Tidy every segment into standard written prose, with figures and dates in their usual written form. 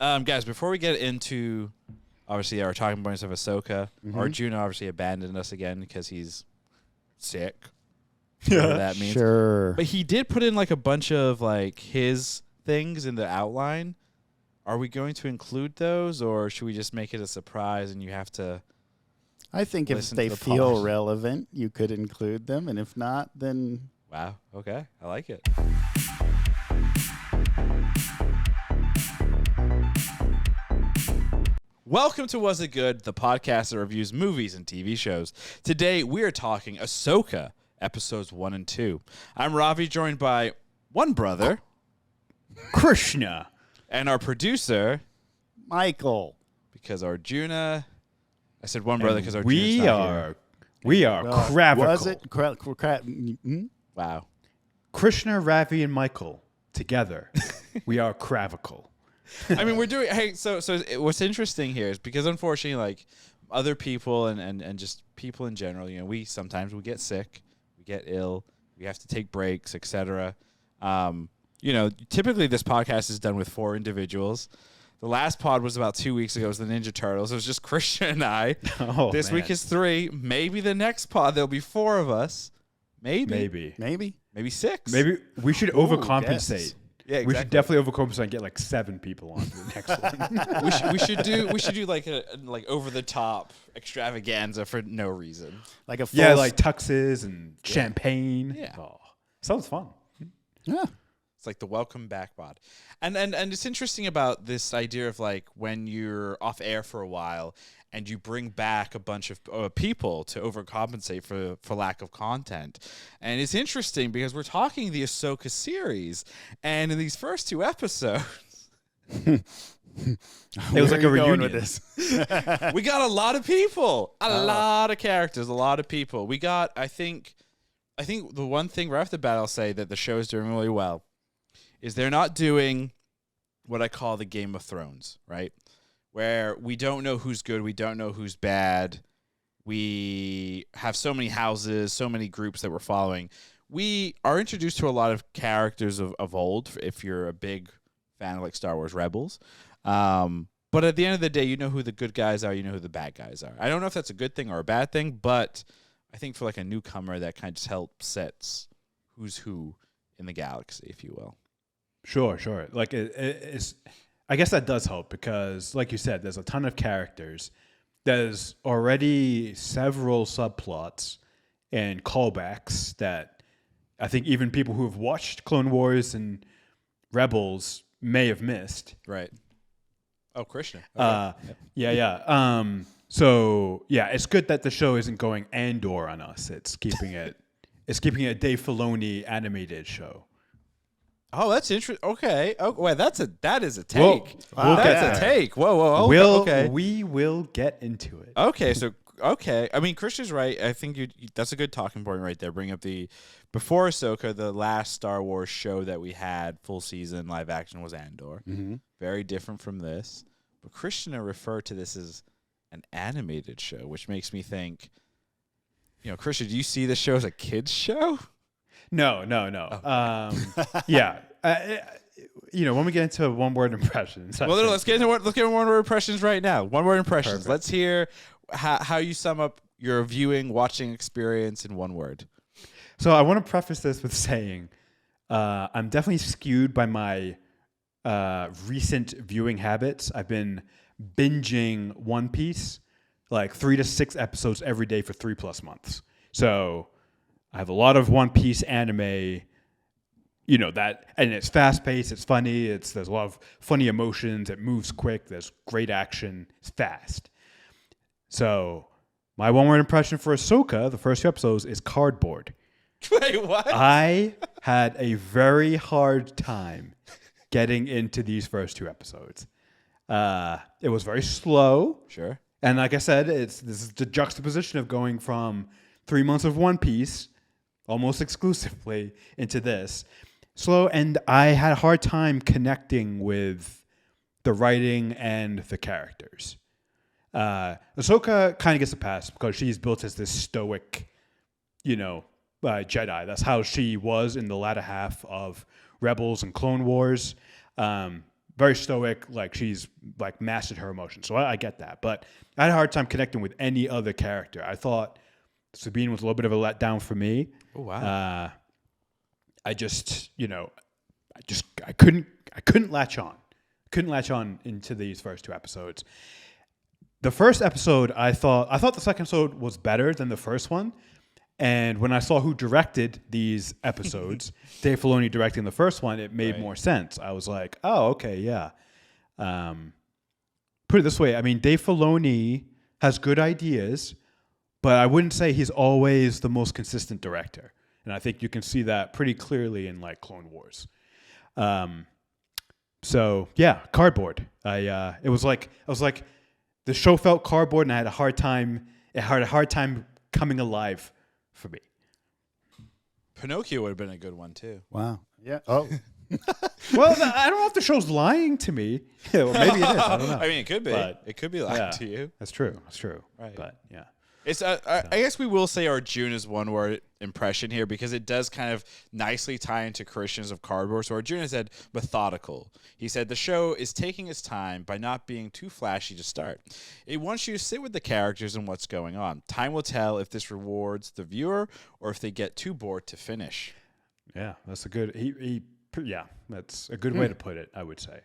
Guys, before we get into, obviously, our talking points of Ahsoka, Arjuna obviously abandoned us again because he's sick. Whatever that means. Sure. But he did put in like a bunch of like his things in the outline. Are we going to include those, or should we just make it a surprise and you have to? I think if they feel relevant, you could include them, and if not, then wow. Okay, I like it. Welcome to Was It Good, the podcast that reviews movies and TV shows. Today we are talking Ahsoka, episodes 1 and 2. I'm Ravi, joined by one brother, Krishna, and our producer, Michael. because Arjuna. I said one brother because Arjuna's we are Cravical. Was it? Wow. Krishna, Ravi, and Michael together. We are Cravical. I mean, we're doing. Hey, so what's interesting here is because unfortunately, like other people and just people in general, you know, we get sick, we get ill, we have to take breaks, etc. You know, typically this podcast is done with 4 individuals. The last pod was about 2 weeks ago. It was the Ninja Turtles. It was just Christian and I. This week is 3. Maybe the next pod there'll be 4 of us. Maybe 6. Maybe we should overcompensate. Yeah, exactly. We should definitely overcompensate and get like 7 people on the next one. we should do like a over the top extravaganza for no reason. Like a like tuxes and champagne. Yeah. Oh, sounds fun. Yeah. It's like the welcome back pod. And it's interesting about this idea of like when you're off air for a while and you bring back a bunch of people to overcompensate for lack of content. And it's interesting because we're talking the Ahsoka series, and in these first 2 episodes it was like a reunion. With this? we got a lot of people, a lot of characters, a lot of people. We got, I think the one thing right off the bat I'll say that the show is doing really well is they're not doing what I call the Game of Thrones, right? Where we don't know who's good, we don't know who's bad. We have so many houses, so many groups that we're following. We are introduced to a lot of characters of old, if you're a big fan of like Star Wars Rebels. But at the end of the day, you know who the good guys are, you know who the bad guys are. I don't know if that's a good thing or a bad thing, but I think for like a newcomer, that kind of just helps sets who's who in the galaxy, if you will. Sure. Like it's, I guess that does help because, like you said, there's a ton of characters. There's already several subplots and callbacks that I think even people who have watched Clone Wars and Rebels may have missed. Right. Oh, Krishna. Okay. Yeah. So yeah, it's good that the show isn't going Andor on us. It's keeping it. It's keeping it a Dave Filoni animated show. Oh, that's interesting. Okay. Oh, wait, that is a take. That's a take. Whoa. Okay. We will get into it. Okay. I mean, Christian's right. I think that's a good talking point right there. Bring up before Ahsoka, the last Star Wars show that we had, full season live action, was Andor. Mm-hmm. Very different from this. But Christian referred to this as an animated show, which makes me think, you know, Christian, do you see this show as a kid's show? No. Yeah. You know, when we get into one-word impressions. Let's get into one-word impressions right now. One-word impressions. Perfect. Let's hear how you sum up your watching experience in one word. So I want to preface this with saying I'm definitely skewed by my recent viewing habits. I've been binging One Piece, like 3 to 6 episodes every day for 3+ months. So I have a lot of One Piece anime, you know, that, and it's fast-paced, it's funny, there's a lot of funny emotions, it moves quick, there's great action, it's fast. So my one-word impression for Ahsoka, the first 2 episodes, is cardboard. Wait, what? I had a very hard time getting into these first 2 episodes. It was very slow. Sure. And like I said, this is the juxtaposition of going from 3 months of One Piece almost exclusively into this. Slow, and I had a hard time connecting with the writing and the characters. Ahsoka kind of gets a pass because she's built as this stoic, Jedi. That's how she was in the latter half of Rebels and Clone Wars. very stoic, like she's like mastered her emotions. So I get that. But I had a hard time connecting with any other character. I thought Sabine was a little bit of a letdown for me. Oh wow. I just, I couldn't latch on. Couldn't latch on into these first 2 episodes. The first episode, I thought the second episode was better than the first one. And when I saw who directed these episodes, Dave Filoni directing the first one, it made more sense. I was like, oh, okay, yeah. Put it this way, I mean, Dave Filoni has good ideas, but I wouldn't say he's always the most consistent director. And I think you can see that pretty clearly in like Clone Wars. So yeah, cardboard. I was like the show felt cardboard, and I had a hard time. It had a hard time coming alive for me. Pinocchio would have been a good one too. Wow. Yeah. Oh. Well, I don't know if the show's lying to me. Yeah, well, maybe it is. I don't know. I mean, it could be. But, it could be lying to you. That's true. Right. But yeah. It's. I guess we will say Arjuna's one-word impression here because it does kind of nicely tie into Christians of Cardboard. So Arjuna said methodical. He said the show is taking its time by not being too flashy to start. It wants you to sit with the characters and what's going on. Time will tell if this rewards the viewer or if they get too bored to finish. Yeah, that's a good. That's a good way to put it. I would say.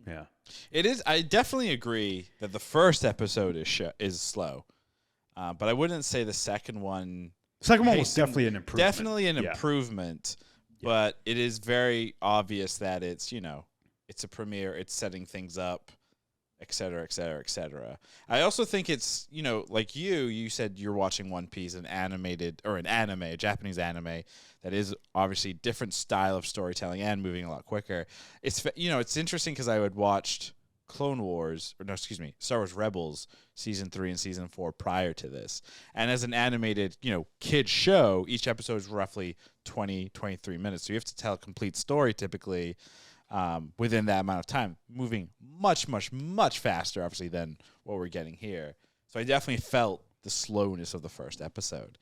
Yeah, it is. I definitely agree that the first episode is slow. But I wouldn't say the second one. The second one was definitely an improvement. Definitely an improvement, but it is very obvious that it's it's a premiere, it's setting things up, et cetera, et cetera, et cetera. I also think it's like you said you're watching One Piece, an anime, a Japanese anime that is obviously different style of storytelling and moving a lot quicker. It's it's interesting because I had watched Star Wars Rebels season 3 and season 4 prior to this. And as an animated, kid show, each episode is roughly 20, 23 minutes. So you have to tell a complete story typically within that amount of time, moving much, much, much faster, obviously, than what we're getting here. So I definitely felt the slowness of the first episode.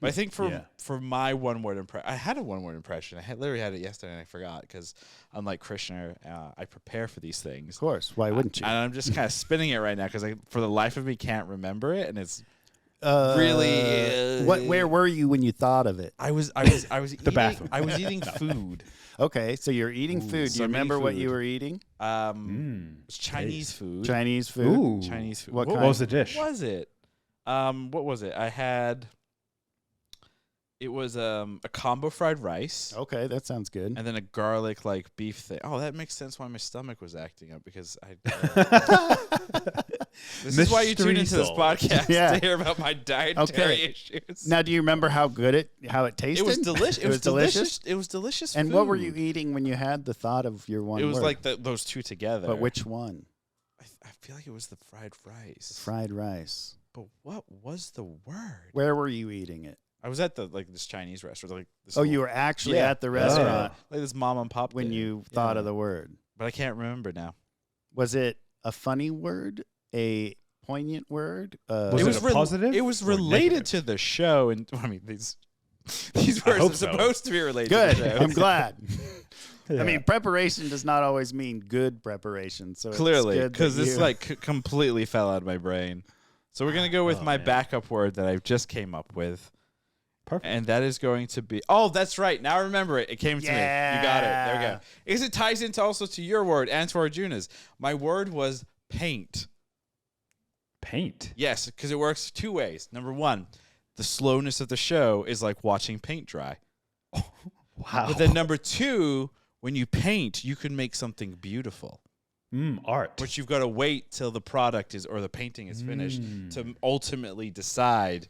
But I think for my one-word impression, I had a one-word impression. I literally had it yesterday, and I forgot because, unlike Krishna, I prepare for these things. Of course. Why wouldn't you? And I'm just kind of spinning it right now because for the life of me, can't remember it, and it's really. Where were you when you thought of it? I was the bathroom. I was eating food. Okay, so you're eating food. Do you remember what you were eating? It was Chinese food. Chinese food. Ooh. Chinese food. What was the dish? What was it? What was it? I had. It was a combo fried rice. Okay, that sounds good. And then a garlic beef thing. Oh, that makes sense why my stomach was acting up because I. This is why you tune into this podcast to hear about my dietary issues. Now, do you remember how it tasted? It was delicious. It was delicious. It was delicious. And food. what were you eating when you had the thought of your one? It was word? like those two together. But which one? I feel like it was the fried rice. Fried rice. But what was the word? Where were you eating it? I was at this Chinese restaurant. You were actually at the restaurant. Like this mom and pop. When you thought of the word. But I can't remember now. Was it a funny word? A poignant word? Was it a positive? It was related to the show, and I mean these words are supposed to be related. Good. To the show. I'm glad. I mean, preparation does not always mean good preparation. So clearly, because this completely fell out of my brain. So we're gonna go with my backup word that I just came up with. Perfect. And that is going to be. Oh, that's right. Now I remember it. It came to me. You got it. There we go. Because it ties into also to your word and to Arjuna's. My word was paint. Paint? Yes, because it works two ways. Number one, the slowness of the show is like watching paint dry. Oh, wow. But then number two, when you paint, you can make something beautiful. Art. But you've got to wait till the product or the painting is finished to ultimately decide,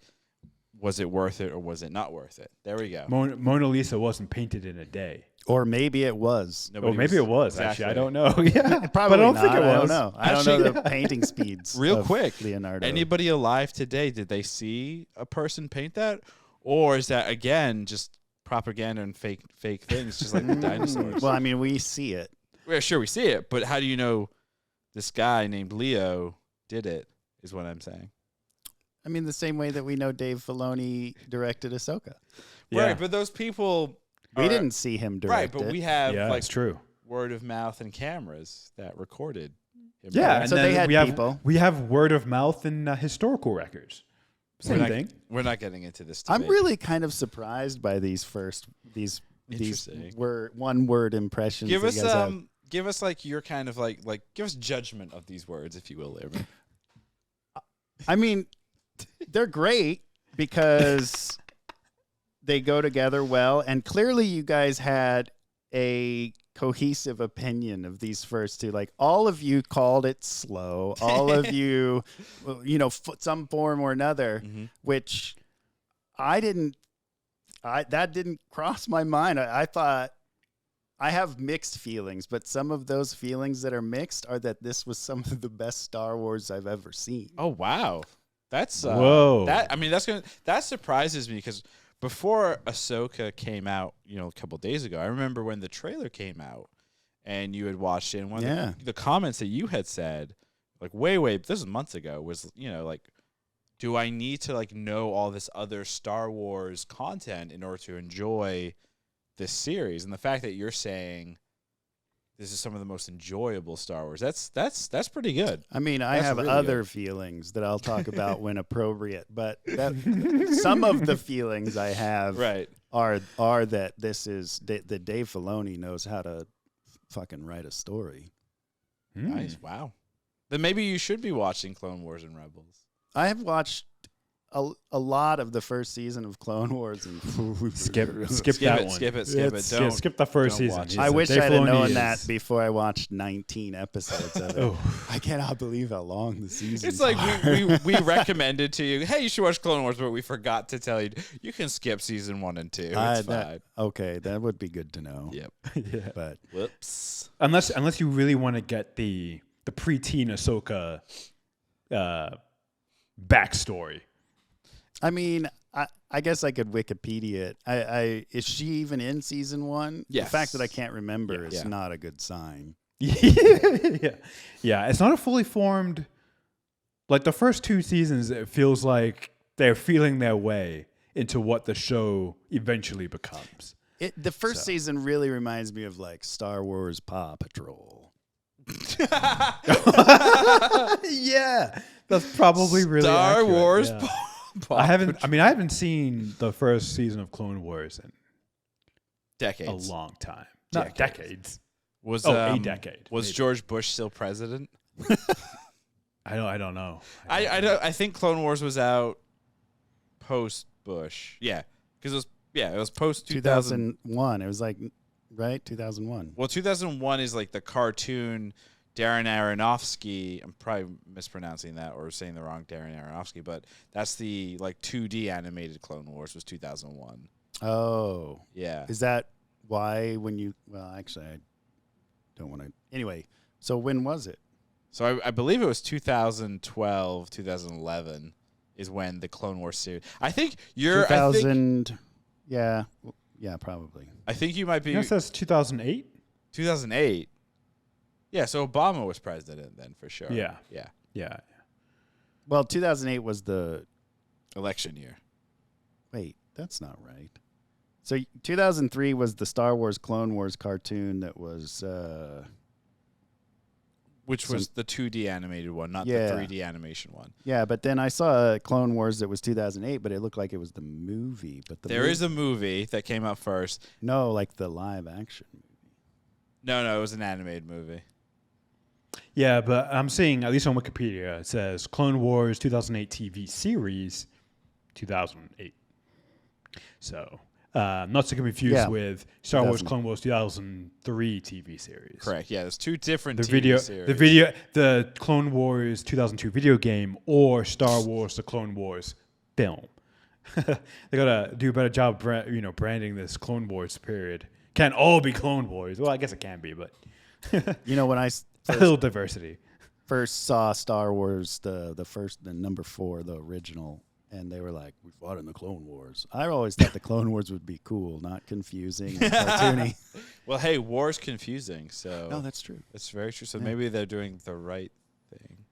was it worth it or was it not worth it? There we go. Mona Lisa wasn't painted in a day. Or maybe it was. Maybe it was. Exactly. Actually, I don't know. Yeah, probably but I don't not. think it was. I don't know. I don't know the painting speeds. Real quick, Leonardo. Anybody alive today? Did they see a person paint that, or is that again just propaganda and fake things, just like the dinosaurs? Well, I mean, we see it. Yeah, sure, we see it, but how do you know this guy named Leo did it? Is what I'm saying. I mean, the same way that we know Dave Filoni directed Ahsoka. Right, but those people. We didn't see him direct it. Right, but we have that's true. word of mouth and cameras that recorded him. Yeah, and so then they had people. We have word of mouth and historical records. Same thing. We're not getting into this I'm debate. really kind of surprised by these one word impressions. Give that us you guys have. give us like your kind of like give us judgment of these words, if you will, Aaron. I mean, they're great because they go together well, and clearly you guys had a cohesive opinion of these first two. Like, all of you called it slow. All of you, some form or another, which that didn't cross my mind. I thought, I have mixed feelings, but some of those feelings that are mixed are that this was some of the best Star Wars I've ever seen. Oh wow, that's whoa. That surprises me because before Ahsoka came out, a couple of days ago, I remember when the trailer came out and you had watched it, and one of the comments that you had said, like way, this was months ago, was like, do I need to like know all this other Star Wars content in order to enjoy this series? And the fact that you're saying this is some of the most enjoyable Star Wars, that's pretty good. I mean, I have really other feelings that I'll talk about when appropriate, but some of the feelings I have are that this is that Dave Filoni knows how to fucking write a story. Nice, wow. Then maybe you should be watching Clone Wars and Rebels. I have watched a lot of the first season of Clone Wars and skip that one. Skip it. Don't skip the first season. I wish I'd have known that before I watched 19 episodes of it. I cannot believe how long the season. It's like we recommended to you, hey, you should watch Clone Wars, but we forgot to tell you can skip season 1 and 2. It's fine. Okay, that would be good to know. Yep. Yeah. But whoops. Unless you really want to get the preteen Ahsoka backstory. I mean, I guess I could Wikipedia it. Is she even in season 1? Yes. The fact that I can't remember is not a good sign. Yeah. It's not a fully formed. Like the first 2 seasons, it feels like they're feeling their way into what the show eventually becomes. The first season really reminds me of like Star Wars Paw Patrol. Yeah, that's probably really Star accurate. Wars. Yeah. I haven't seen the first season of Clone Wars in decades. A long time. Not decades. A decade. Was maybe George Bush still president? I don't know. I think Clone Wars was out post Bush. Yeah, because it was post 2001. It was like 2001. Well, 2001 is like the cartoon. Darren Aronofsky, I'm probably mispronouncing that or saying the wrong Darren Aronofsky, but that's the like 2D animated Clone Wars was 2001. Oh. Yeah. Is that why actually I don't want to. Anyway, so when was it? So I believe it was 2012, 2011 is when the Clone Wars series. I think you're 2000 yeah, probably. I think you might be. It says 2008. 2008. Yeah, so Obama was president then for sure. Yeah. Well, 2008 was the election year. Wait, that's not right. So 2003 was the Star Wars Clone Wars cartoon that was which was the 2D animated one, not the 3D animation one. Yeah, but then I saw Clone Wars that was 2008, but it looked like it was the movie. But there is a movie that came out first. No, like the live action movie. No, it was an animated movie. Yeah, but I'm seeing, at least on Wikipedia, it says Clone Wars 2008 TV series, 2008. So, not to get confused with Star Wars Clone Wars 2003 TV series. Correct. Yeah, there's 2 different TV series. The Clone Wars 2002 video game or Star Wars the Clone Wars film. They gotta do a better job, branding this Clone Wars period. Can't all be Clone Wars. Well, I guess it can be, but when I a little diversity. First saw Star Wars, the number 4, the original, and they were like, "We fought in the Clone Wars." I always thought the Clone Wars would be cool, not confusing and cartoony. Well, hey, war's confusing, so no, that's true. That's very true. So maybe they're doing the right thing.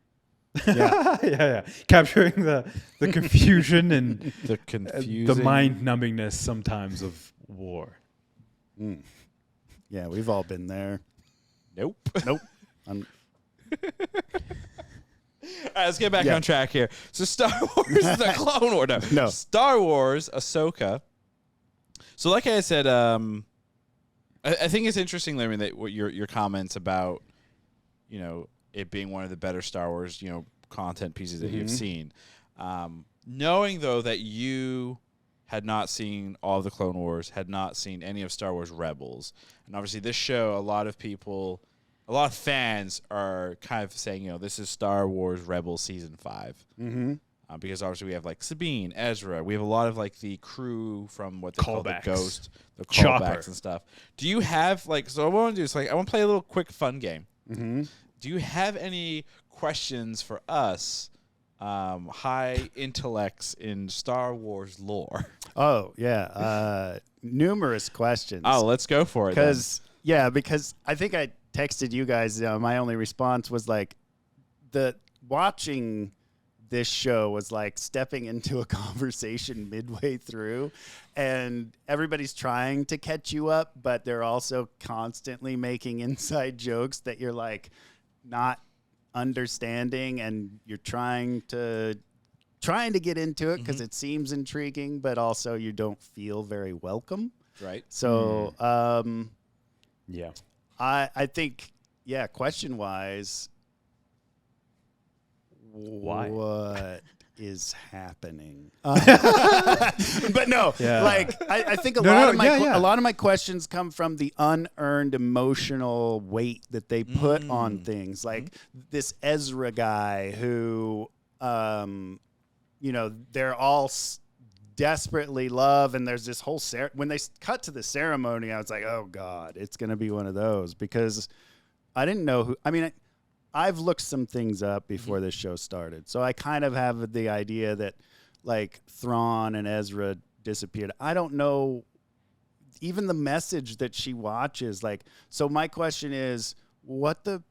Yeah. Capturing the confusion and the mind numbingness sometimes of war. Yeah, we've all been there. Nope. Nope. All right, let's get back on track here. So Star Wars, the Clone Wars. No. Star Wars, Ahsoka. So like I said, I think it's interesting, Larry, that what your comments about, it being one of the better Star Wars, content pieces that you've seen. Knowing, though, that you had not seen all of the Clone Wars, had not seen any of Star Wars Rebels, and obviously this show, a lot of fans are kind of saying, this is Star Wars Rebels Season 5. Mm-hmm. Because obviously we have, like, Sabine, Ezra. We have a lot of, like, the crew from what they call the Ghost, the callbacks and stuff. Do you have, like, so what I want to do is, like, I want to play a little quick fun game. Mm-hmm. Do you have any questions for us, high intellects in Star Wars lore? Oh, yeah. Numerous questions. Oh, let's go for it. Because I think I texted you guys. My only response was like, watching this show was like stepping into a conversation midway through, and everybody's trying to catch you up, but they're also constantly making inside jokes that you're like not understanding, and you're trying to get into it because it seems intriguing, but also you don't feel very welcome. Right. So, Yeah. I think, question wise, why? What is happening? But no, I think a lot of my questions come from the unearned emotional weight that they put on things, like this Ezra guy who, they're all desperately love, and there's this whole when they cut to the ceremony, I was like, oh God, it's gonna be one of those, because I didn't know who. I mean, I've looked some things up before this show started, so I kind of have the idea that, like, Thrawn and Ezra disappeared. I don't know even the message that she watches. Like, so my question is, what's up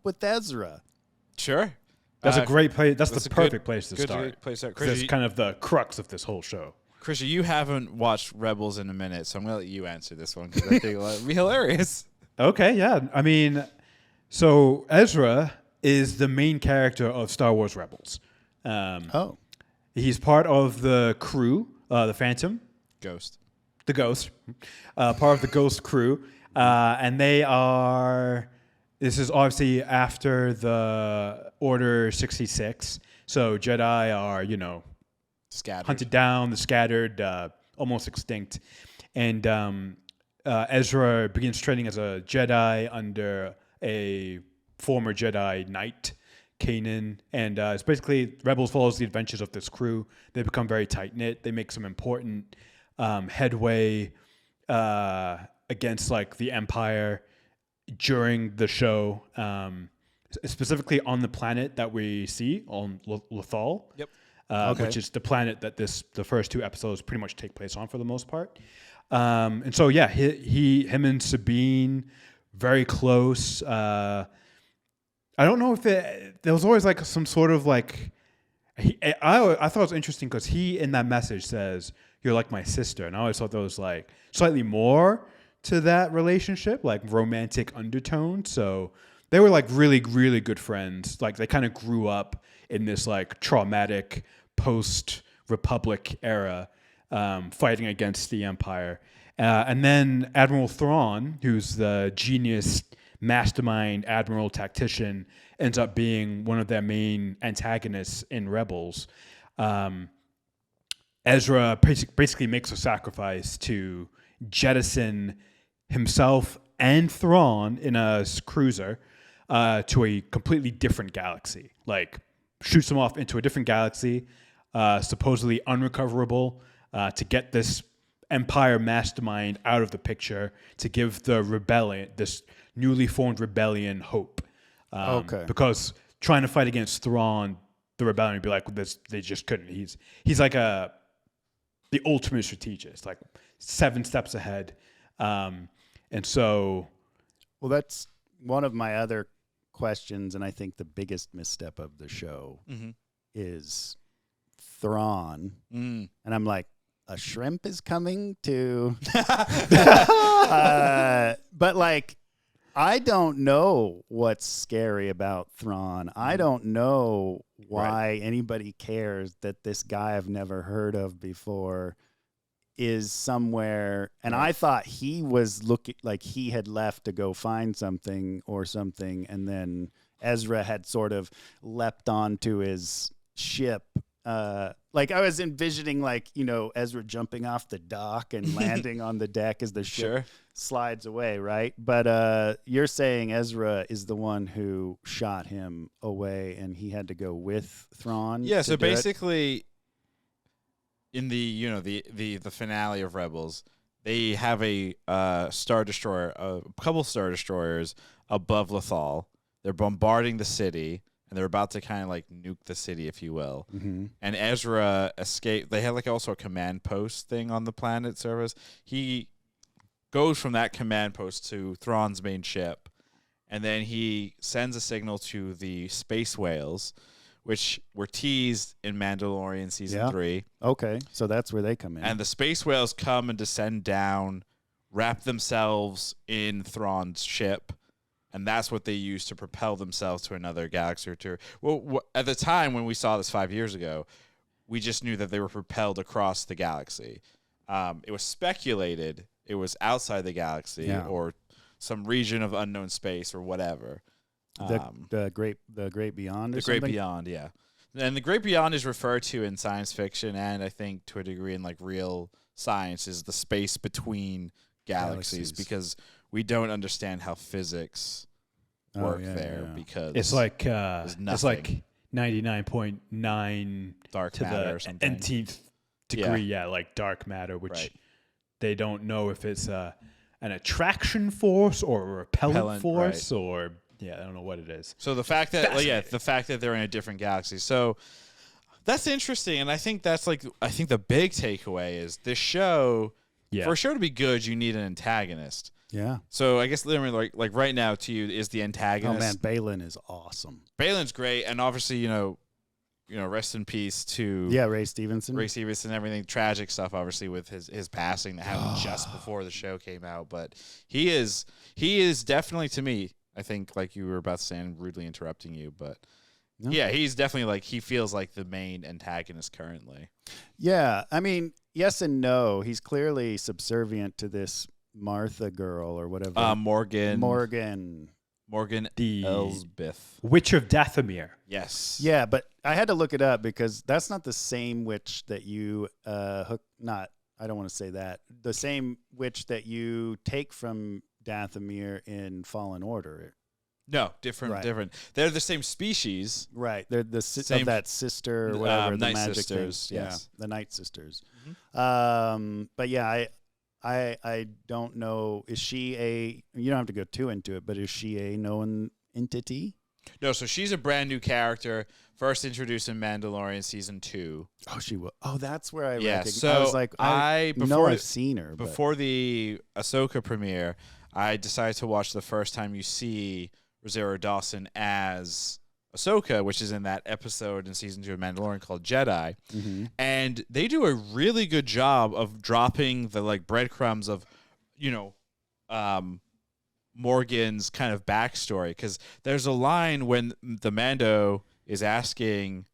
with Ezra? Sure. That's a great place. That's the perfect place to start. That's kind of the crux of this whole show. Krisha, you haven't watched Rebels in a minute, so I'm going to let you answer this one because I think it'll be hilarious. Okay, yeah. I mean, so Ezra is the main character of Star Wars Rebels. He's part of the crew, the Phantom. Ghost. The Ghost. Part of the Ghost crew. And they are... This is obviously after the Order 66. So Jedi are, scattered, hunted down, the scattered, almost extinct. And Ezra begins training as a Jedi under a former Jedi Knight, Kanan. And it's basically, Rebels follows the adventures of this crew. They become very tight-knit. They make some important headway against, like, the Empire during the show, specifically on the planet that we see on Lothal. Yep. Which is the planet that the first two episodes pretty much take place on for the most part. And so, yeah, him and Sabine, very close. I don't know if there was always like some sort of like, I thought it was interesting because he in that message says, "You're like my sister," and I always thought there was like slightly more to that relationship, like romantic undertone. So they were like really, really good friends. Like they kind of grew up in this like traumatic post-Republic era, fighting against the Empire. And then Admiral Thrawn, who's the genius mastermind admiral tactician, ends up being one of their main antagonists in Rebels. Ezra basically makes a sacrifice to jettison himself and Thrawn in a cruiser to a completely different galaxy. Like, shoots them off into a different galaxy, supposedly unrecoverable, to get this Empire mastermind out of the picture, to give the rebellion, this newly formed rebellion, hope. Because trying to fight against Thrawn, the rebellion would be like, they just couldn't. He's like the ultimate strategist, like 7 steps ahead. And so... Well, that's one of my other questions, and I think the biggest misstep of the show is Thrawn. And I'm like, a shrimp is coming to. But like, I don't know what's scary about Thrawn. I don't know why anybody cares that this guy I've never heard of before is somewhere. And I thought he was looking like he had left to go find something or something. And then Ezra had sort of leapt onto his ship. Like I was envisioning like, Ezra jumping off the dock and landing on the deck as the ship slides away, right? But you're saying Ezra is the one who shot him away and he had to go with Thrawn? Yeah, so basically in the finale of Rebels, they have a Star Destroyer, a couple Star Destroyers above Lothal. They're bombarding the city. And they're about to kind of like nuke the city, if you will. Mm-hmm. And Ezra escaped. They have like also a command post thing on the planet service. He goes from that command post to Thrawn's main ship. And then he sends a signal to the space whales, which were teased in Mandalorian Season 3. Okay, so that's where they come in. And the space whales come and descend down, wrap themselves in Thrawn's ship. And that's what they use to propel themselves to another galaxy or two. Well, at the time when we saw this 5 years ago, we just knew that they were propelled across the galaxy. It was speculated it was outside the galaxy or some region of unknown space or whatever. The great beyond. The great beyond, yeah. And the great beyond is referred to in science fiction, and I think to a degree in like real science, is the space between galaxies. Because we don't understand how physics work there because it's like 99.9 dark to matter the or something. nth degree, like dark matter, which they don't know if it's an attraction force or a repellent force or I don't know what it is. So the fact that the fact that they're in a different galaxy. So that's interesting, and I think that's the big takeaway is this show. Yeah. For a show to be good, you need an antagonist. Yeah. So I guess literally like right now to you is the antagonist. Oh man, Baylan is awesome. Baylan's great, and obviously rest in peace to Ray Stevenson. And everything tragic stuff obviously with his passing that happened just before the show came out. But he is definitely, to me, I think, like you were about to say, and rudely interrupting you, but he's definitely like he feels like the main antagonist currently. Yeah, I mean, yes and no. He's clearly subservient to this Martha girl or whatever. Morgan, the Elsbeth, Witch of Dathomir. Yes. Yeah, but I had to look it up because that's not the same witch that you I don't want to say that. The same witch that you take from Dathomir in Fallen Order. No, different. They're the same species. Right. They're the same of that sister or whatever, the Night magic Sisters. Thing. Yes. Yeah, the Night Sisters. Mm-hmm. But yeah, I don't know. Is she you don't have to go too into it, but is she a known entity? No, so she's a brand new character, first introduced in Mandalorian Season 2. Oh, she was. Oh, that's where I recognized. So I was like, I know I've seen her. Before the Ahsoka premiere, I decided to watch the first time you see Rosario Dawson as Ahsoka, which is in that episode in Season 2 of Mandalorian called Jedi. Mm-hmm. And they do a really good job of dropping the like breadcrumbs of, Morgan's kind of backstory, because there's a line when the Mando is asking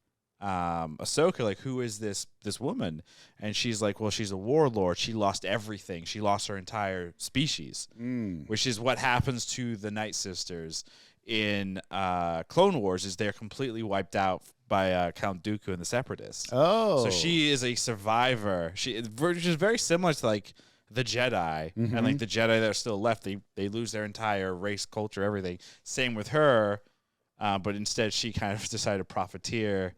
Ahsoka, like, who is this woman? And she's like, well, she's a warlord. She lost everything. She lost her entire species, which is what happens to the Night Sisters in Clone Wars, is they're completely wiped out by Count Dooku and the Separatists. Oh. So she is a survivor. Which is very similar to, like, the Jedi, and like the Jedi that are still left, they lose their entire race, culture, everything. Same with her, but instead she kind of decided to profiteer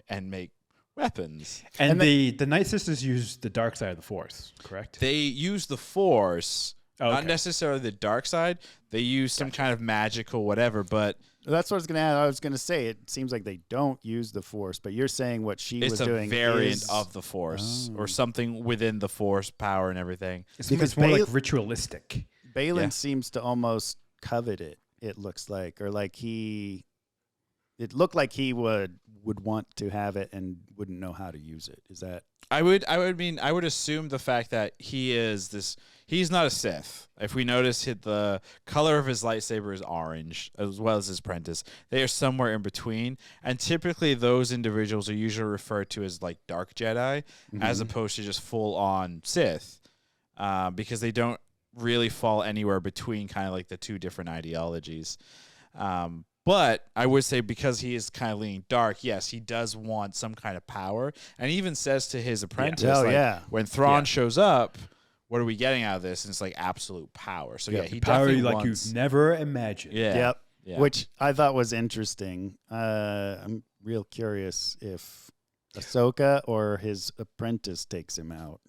and make weapons. And the Night Sisters use the dark side of the Force, correct? They use the Force, not necessarily the dark side. They use some kind of magical whatever, but that's what I was going to add. I was going to say it seems like they don't use the Force, but you're saying what she was doing is a variant of the Force or something within the Force power and everything. It's more like ritualistic. Baylan seems to almost covet it. It looks like, or like he it looked like he would want to have it and wouldn't know how to use it. Is that? I would assume the fact that he's not a Sith. If we notice the color of his lightsaber is orange, as well as his apprentice. They are somewhere in between. And typically those individuals are usually referred to as like dark Jedi, as opposed to just full on Sith. Because they don't really fall anywhere between kind of like the two different ideologies. But I would say because he is kind of leaning dark, yes, he does want some kind of power. And he even says to his apprentice, when Thrawn shows up, what are we getting out of this? And it's like absolute power. So he power definitely like wants, you've never imagined. Yep. Yeah. Which I thought was interesting. I'm real curious if Ahsoka or his apprentice takes him out.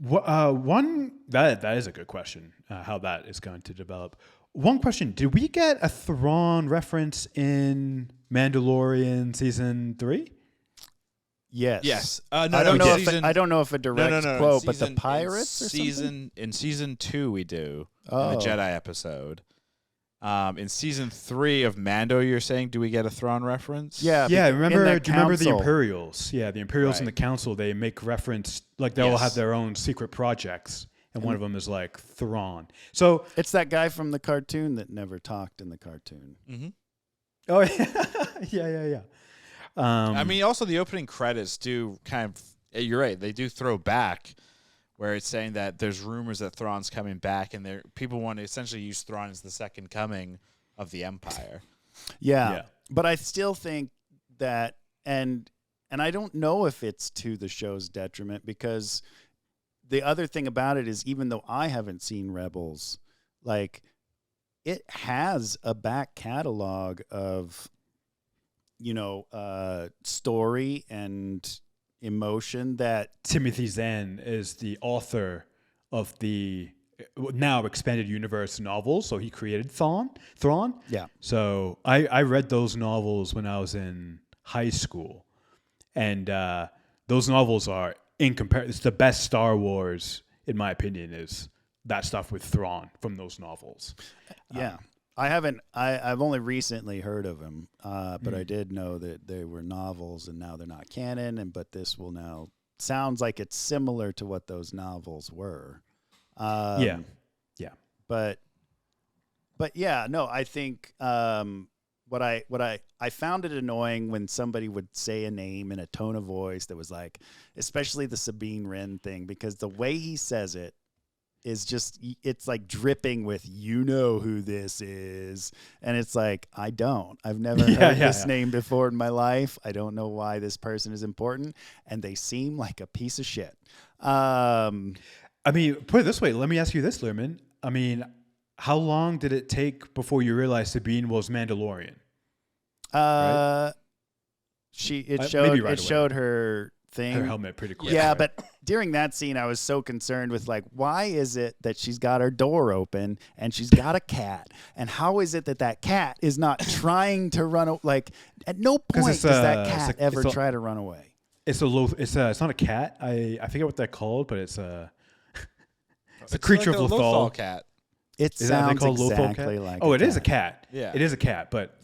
That is a good question. How that is going to develop. One question: did we get a Thrawn reference in Mandalorian season 3? Yes. Yes. I don't know if a direct quote, but the pirates in season 2 we do in the Jedi episode. In season 3 of Mando, you're saying, do we get a Thrawn reference? Yeah. Yeah. Do you remember the council. Imperials? Yeah, the Imperials and the Council. They make reference like they all have their own secret projects. And one of them is like Thrawn. So it's that guy from the cartoon that never talked in the cartoon. Mm-hmm. Oh yeah. I mean, also the opening credits do kind of. You're right. They do throw back, where it's saying that there's rumors that Thrawn's coming back, and people want to essentially use Thrawn as the second coming of the Empire. Yeah. But I still think that, and I don't know if it's to the show's detriment, because the other thing about it is, even though I haven't seen Rebels, like, it has a back catalog of, story and emotion that Timothy Zahn is the author of the now expanded universe novels. So he created Thrawn. Yeah. So I read those novels when I was in high school, and those novels are it's the best Star Wars, in my opinion, is that stuff with Thrawn from those novels. Yeah. I've only recently heard of them, but I did know that they were novels and now they're not canon. But this will now sounds like it's similar to what those novels were. Yeah. But yeah, no, I think what I found it annoying when somebody would say a name in a tone of voice that was like, especially the Sabine Wren thing, because the way he says it is just, it's like dripping with, who this is. And it's like, I've never heard this name before in my life. I don't know why this person is important. And they seem like a piece of shit. I mean, put it this way. Let me ask you this, Lerman. I mean, how long did it take before you realized Sabine was Mandalorian? Right? It showed her thing. Her helmet pretty quick. Yeah, right? but during that scene, I was so concerned with, like, why is it that she's got her door open and she's got a cat? And how is it that cat is not trying to run? Like, at no point does that cat ever try to run away. It's not a cat. I forget what they're called, but it's a creature like of a Lothal. Cat. It sounds exactly like. Oh, it is a cat. Yeah, it is a cat. But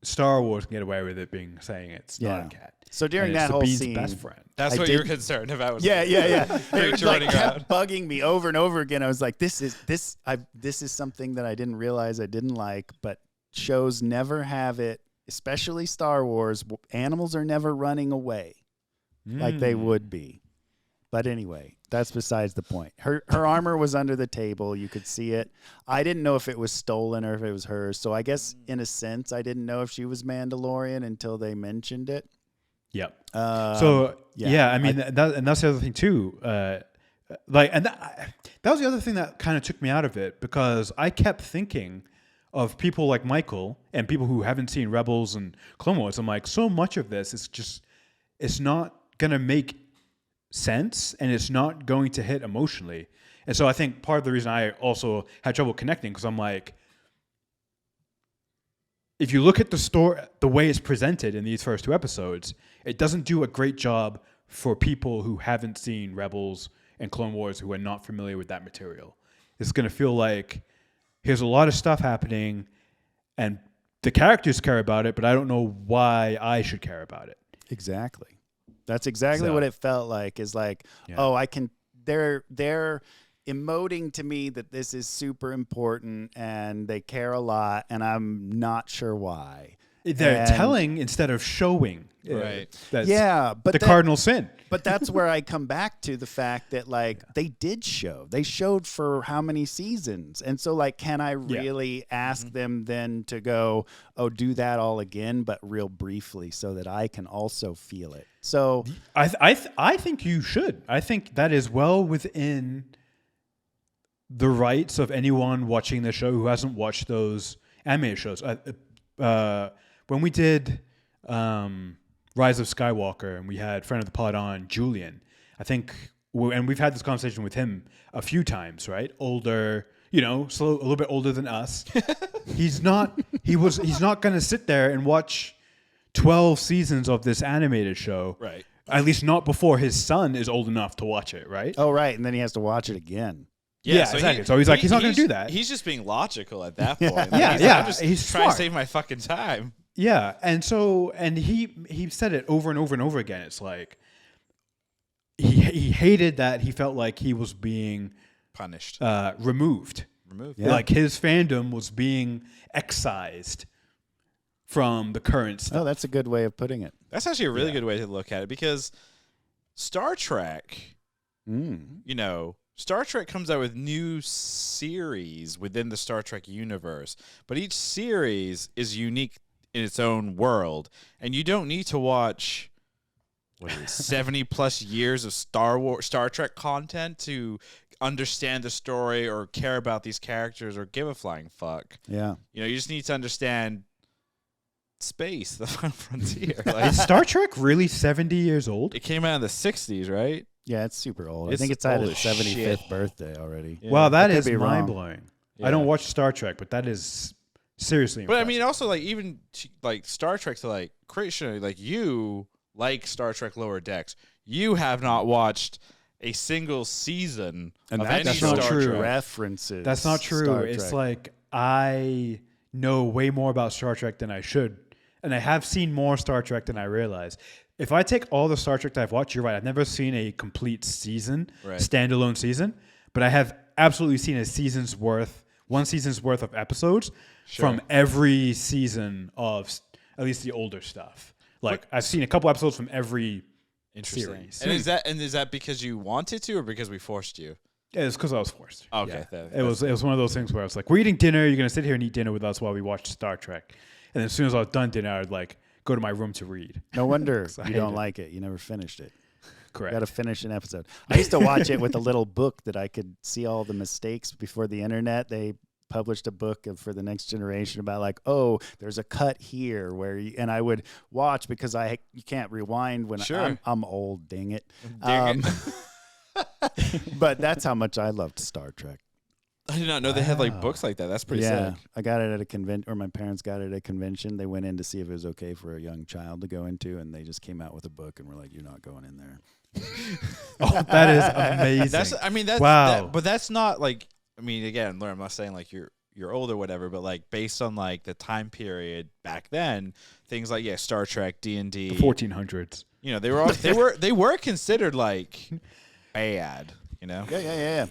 Star Wars can get away with it saying it's not a cat. So during that whole Sabine's scene, best friend. That's what you're concerned about. Yeah. It like kept bugging me over and over again. I was like, this is something that I didn't realize I didn't like, but shows never have it, especially Star Wars. Animals are never running away like they would be. But anyway, that's besides the point. Her armor was under the table. You could see it. I didn't know if it was stolen or if it was hers. So I guess in a sense, I didn't know if she was Mandalorian until they mentioned it. Yep. I mean, that's the other thing too. That was the other thing that kind of took me out of it, because I kept thinking of people like Michael and people who haven't seen Rebels and Clone Wars. I'm like, so much of this is just, it's not gonna make sense and it's not going to hit emotionally. And so I think part of the reason I also had trouble connecting, because I'm like, if you look at the story, the way it's presented in these first 2 episodes, it doesn't do a great job for people who haven't seen Rebels and Clone Wars, who are not familiar with that material. It's going to feel like here's a lot of stuff happening, and the characters care about it, but I don't know why I should care about it. Exactly. That's exactly what it felt like. Is like, oh, I can. They're emoting to me that this is super important and they care a lot, and I'm not sure why. They're telling instead of showing. Right. That's but the cardinal sin. But that's where I come back to the fact that like they did show. They showed for how many seasons? And so like, can I really ask them then to go, oh, do that all again, but real briefly so that I can also feel it? So I think you should. I think that is well within the rights of anyone watching the show who hasn't watched those anime shows. When we did Rise of Skywalker and we had friend of the pod on, Julian, I think, and we've had this conversation with him a few times, right? Older, a little bit older than us. He's not going to sit there and watch 12 seasons of this animated show. Right. At least not before his son is old enough to watch it, right? Oh, right. And then he has to watch it again. Yeah, so exactly. So he's not going to do that. He's just being logical at that point. I'm just he's trying smart. to save my fucking time. Yeah, and he said it over and over and over again. It's like he hated that he felt like he was being Punished. removed. Yeah. Like his fandom was being excised from the current stuff. Oh, that's a good way of putting it. That's actually a really good way to look at it, because Star Trek, Star Trek comes out with new series within the Star Trek universe, but each series is unique in its own world, and you don't need to watch 70 plus years of Star Trek content to understand the story or care about these characters or give a flying fuck. Yeah. You just need to understand space, the final frontier. Is Star Trek really 70 years old? It came out in the 60s, right? Yeah, it's super old. It's I think it's at old its as 75th shit. birthday already. Yeah. Wow, that I could is be wrong. mind-blowing. Yeah. I don't watch Star Trek, but that is seriously But I impressive. mean, also even Star Trek to creation, you like Star Trek Lower Decks. You have not watched a single season of any that's Star not true. Trek. References. That's not true. Star It's Trek. like I know way more about Star Trek than I should. And I have seen more Star Trek than I realize. If I take all the Star Trek that I've watched, you're right. I've never seen a complete season, standalone season, but I have absolutely seen one season's worth of episodes from every season of at least the older stuff. I've seen a couple episodes from every series. And is that because you wanted to, or because we forced you? Yeah, it's because I was forced. Okay, Yeah. It was one of those things where I was like, we're eating dinner. You're going to sit here and eat dinner with us while we watch Star Trek. And then as soon as I was done dinner, I'd go to my room to read. No wonder I you hate don't it. like it. You never finished it. Correct. Got to finish an episode. I used to watch it with a little book that I could see all the mistakes before the internet. They published a book for the next generation about there's a cut here and I would watch because you can't rewind when I'm old. Dang it. But that's how much I loved Star Trek. I did not know they had books like that. That's pretty sick. I got it at a convention, or my parents got it at a convention. They went in to see if it was okay for a young child to go into, and they just came out with a book and were like, "You're not going in there." Oh, that is amazing. Wow. But that's not again, I'm not saying you're old or whatever, but based on the time period back then, things like Star Trek, D&D, the 1400s. They were considered bad.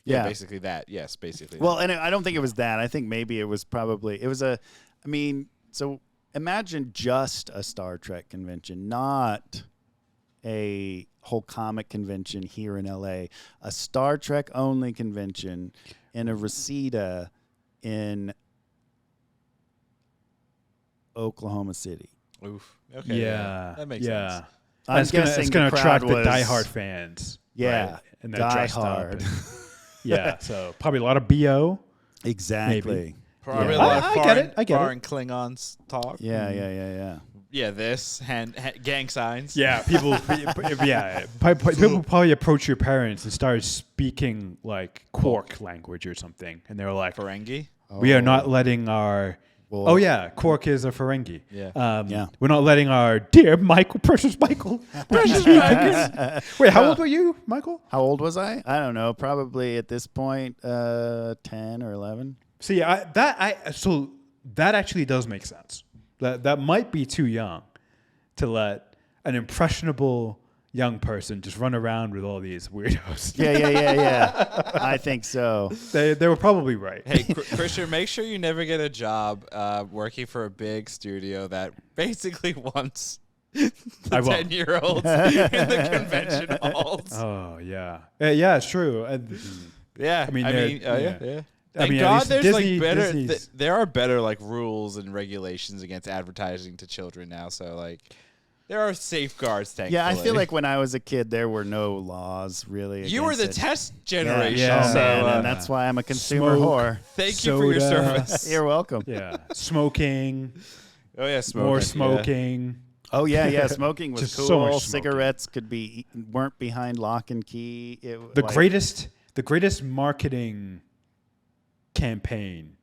Yeah. Basically that. Yes, basically. Well, and I don't think it was that. I think maybe it was so imagine just a Star Trek convention, not a whole comic convention here in LA, a Star Trek only convention in a Reseda in Oklahoma City. Oof. Okay. Yeah. That makes sense. I'm guessing it's going to the crowd attract the was- diehard fans. Yeah. Right? And they're dressed up Diehard. and- yeah. So probably a lot of BO. Exactly. Maybe. Probably Yeah. a lot of I foreign, get it. I get it. foreign Klingons talk. Yeah. Yeah, this gang signs. Yeah, people probably approach your parents and start speaking Quark language or something, and they're like, Ferengi. "We are not letting our." Well, Oh yeah, Quark is a Ferengi. Yeah. Yeah. We're not letting our dear precious Michael. Wait, how old were you, Michael? How old was I? I don't know. Probably at this point, 10 or 11. See, so that actually does make sense. That might be too young to let an impressionable young person just run around with all these weirdos. Yeah. I think so. They were probably right. Hey, Christian, make sure you never get a job working for a big studio that basically wants the I won't. 10-year-olds in the convention halls. Oh yeah, yeah, it's true. Yeah, I mean, yeah. I Thank mean, at God least there's Disney- like better. Disney's- There are better like rules and regulations against advertising to children now. So like, there are safeguards. Thankfully. Yeah, I feel like when I was a kid, there were no laws really. you were the against it. test generation. Yeah. Oh, man, So, and that's why I'm a consumer Smoke. whore. thank you for your soda. service. You're welcome. Yeah, smoking, Oh yeah, smoking. more yeah. smoking. Oh yeah. Smoking was Just cool. so much smoking. Cigarettes weren't behind lock and key. The greatest marketing campaign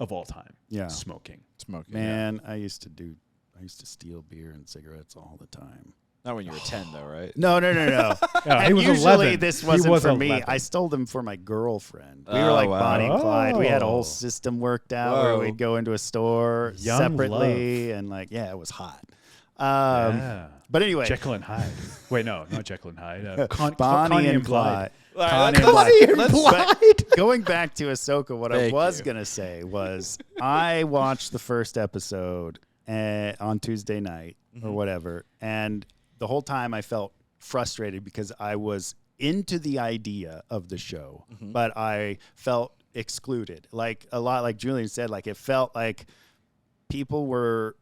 of all time. Yeah. Smoking. Smoking. Man, I used to steal beer and cigarettes all the time. Not when you were 10 though, right? No. Yeah, And he was usually 11. this He wasn't was for me. 11. I stole them for my girlfriend. We were Oh, like wow. Bonnie and Clyde. We had a Oh. whole system worked out where Whoa. we'd go into a store Young separately and like, yeah, it was hot. Yeah. But anyway, Jekyll and Hyde. Wait, no, not Jekyll and Hyde. Bonnie and Clyde. All right, Connie and let's- Clyde. let's- But going back to Ahsoka, what I Thank was you. going to say was I watched the first episode on Tuesday night or whatever. And the whole time I felt frustrated because I was into the idea of the show, but I felt excluded. Like a lot, like Julian said, like it felt like people were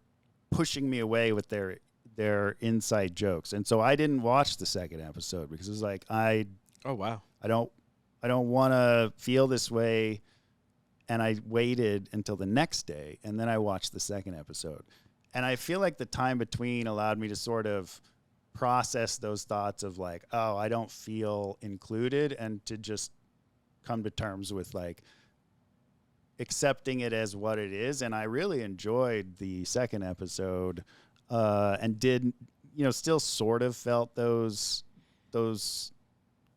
pushing me away with their inside jokes. And so I didn't watch the second episode because it was like, Oh wow. I don't want to feel this way. And I waited until the next day and then I watched the second episode. And I feel like the time between allowed me to sort of process those thoughts of like, oh, I don't feel included, and to just come to terms with like accepting it as what it is. And I really enjoyed the second episode and did, still sort of felt those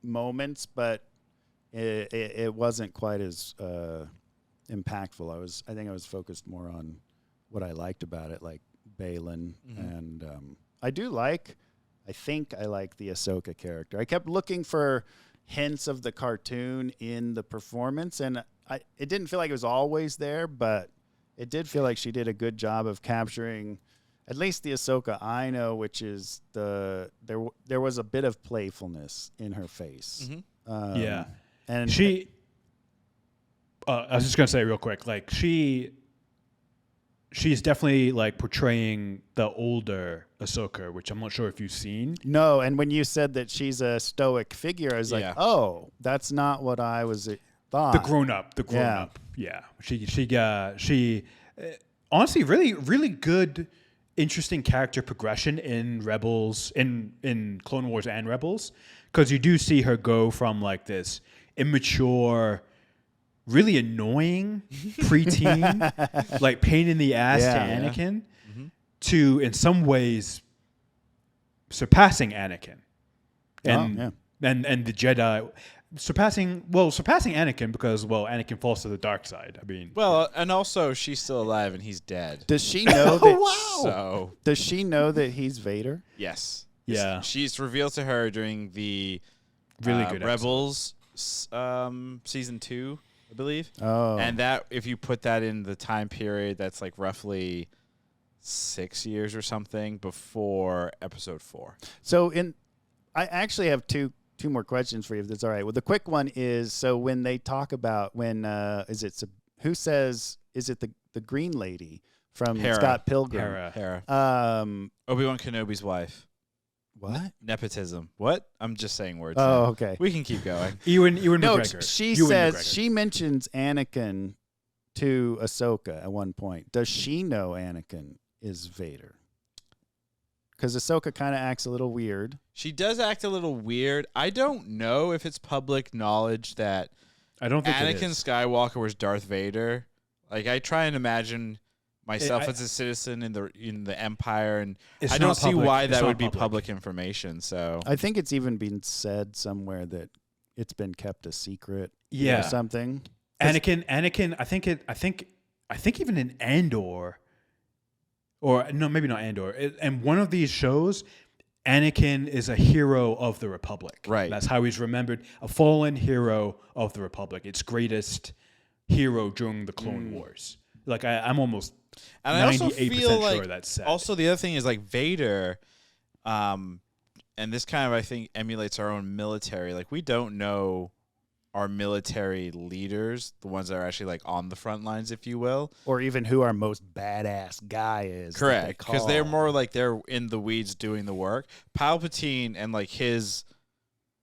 moments, but it wasn't quite as impactful. I think I was focused more on what I liked about it, like Baylan, and I think I like the Ahsoka character. I kept looking for hints of the cartoon in the performance, and it didn't feel like it was always there, but it did feel like she did a good job of capturing at least the Ahsoka I know, which is there was a bit of playfulness in her face. Yeah. And She, I was just going to say real quick, like she's definitely like portraying the older Ahsoka, which I'm not sure if you've seen. no, and when you said that she's a stoic figure, I was Yeah. like, oh, that's not what I was thought. The grown up. Yeah. She honestly really, really good, interesting character progression in Rebels, in Clone Wars and Rebels, because you do see her go from like this immature, really annoying preteen, like pain in the ass Yeah. to Anakin, to in some ways surpassing Anakin, and the Jedi. Surpassing Anakin because Anakin falls to the dark side. I mean, Well, and also she's still alive and he's dead. Does she know that? So Does she know that he's Vader? yes, Yeah. she's revealed to her during the really good Rebels season 2, I believe. Oh, And that if you put that in the time period, that's like roughly 6 years or something before Episode 4. so I actually have two more questions for you, if that's all right. Well, the quick one is, so when they talk about who says, is it the green lady from Hera. Scott Pilgrim? Hera. Hera. Obi-Wan Kenobi's wife. What? Nepotism. What? I'm just saying words. Oh, now. okay. We can keep going. Ewan No, McGregor. she Ewan says McGregor. she mentions Anakin to Ahsoka at one point. Does she know Anakin is Vader? Because Ahsoka kind of acts a little weird. She does act a little weird. I don't know if it's public knowledge that I don't think it Anakin is. Skywalker was Darth Vader. Like I try and imagine myself I- as a citizen in the Empire, and It's I don't not see public- why it's that not would be public information. So I think it's even been said somewhere that it's been kept a secret or Yeah. something. Anakin. I think I think even in Andor, or no, maybe not Andor. And one of these shows, Anakin is a hero of the Republic. Right. That's how he's remembered. A fallen hero of the Republic. Its greatest hero during the Clone Wars. Like, I'm almost 98% sure that's set. Also, the other thing is, like, Vader, and this kind of, I think, emulates our own military. Like, we don't know our military leaders, the ones that are actually, like, on the front lines, if you will. Or even who our most badass guy is. Correct, because they're more like they're in the weeds doing the work. Palpatine and, like, his,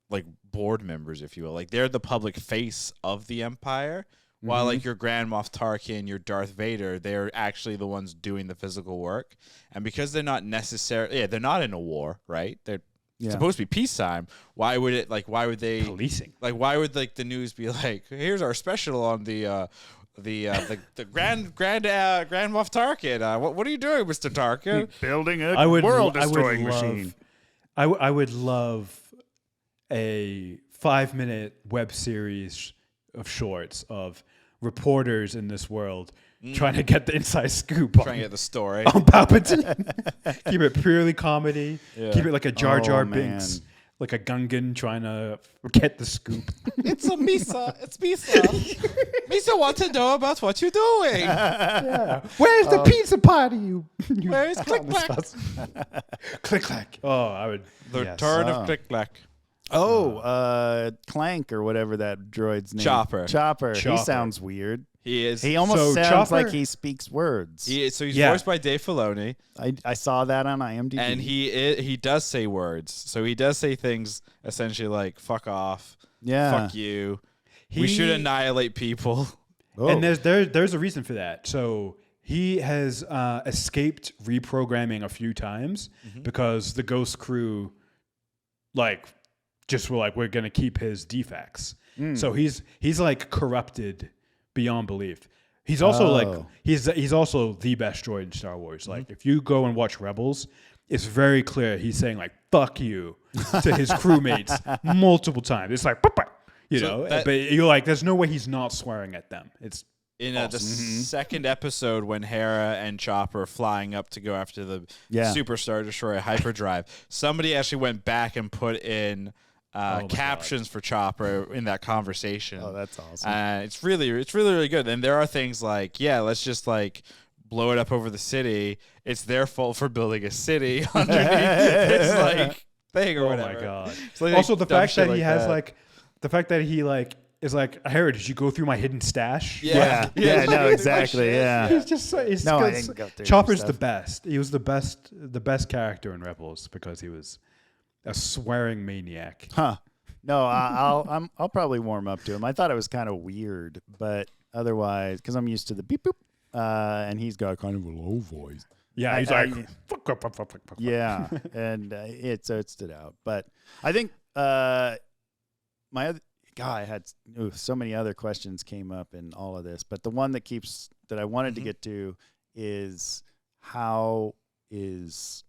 like, board members, if you will, like, they're the public face of the Empire. While, like, your Grand Moff Tarkin, your Darth Vader, they're actually the ones doing the physical work. And because they're not necessarily, they're not in a war, right? They're supposed to be peacetime. Why would they policing? Like, why would, like, the news be like, here's our special on the Grand Moff Tarkin. What are you doing, Mr. Tarkin? Building a world-destroying machine. I would love a 5-minute web series of shorts of reporters in this world trying to get the inside scoop, trying to get the story on Palpatine. Keep it purely comedy. Yeah. Keep it like a Jar Jar Binks, like a Gungan trying to get the scoop. It's Misa. It's Misa. Misa wants to know about what you're doing. Yeah. Where's the pizza party? You Where's Click Clack? Click Clack. Oh, I would. The return of Click Clack. Clank or whatever that droid's name. Chopper. He sounds weird. He is. He almost sounds like he speaks words. He's voiced by Dave Filoni. I saw that on IMDb. And he does say words. So he does say things essentially like "fuck off," "fuck you," "we should annihilate people." Oh. And there's a reason for that. So he has escaped reprogramming a few times because the Ghost crew, like, just were like, we're gonna keep his defects. So he's like corrupted beyond belief. He's also like he's also the best droid in Star Wars. Like, if you go and watch Rebels, it's very clear he's saying like "fuck you" to his crewmates multiple times. It's like, you know, but you're like, there's no way he's not swearing at them. It's in the second episode when Hera and Chopper are flying up to go after the Super Star Destroyer hyperdrive. Somebody actually went back and put in captions for Chopper in that conversation. Oh, that's awesome. It's really good. And there are things like, let's just like blow it up over the city. It's their fault for building a city underneath this like thing or whatever. Oh my god. Like, also the fact that he has like the fact that he like is like, Hera, did you go through my hidden stash? Yeah, no, exactly. Yeah. He's just so, I didn't go through Chopper's the best. He was the best character in Rebels because he was a swearing maniac. Huh. No, I'll probably warm up to him. I thought it was kind of weird, but otherwise, because I'm used to the beep boop, and he's got kind of a low voice. Yeah, he's like, fuck. Yeah, and it stood out. But I think my other God, I had so many other questions came up in all of this, but the one that I wanted to get to is how is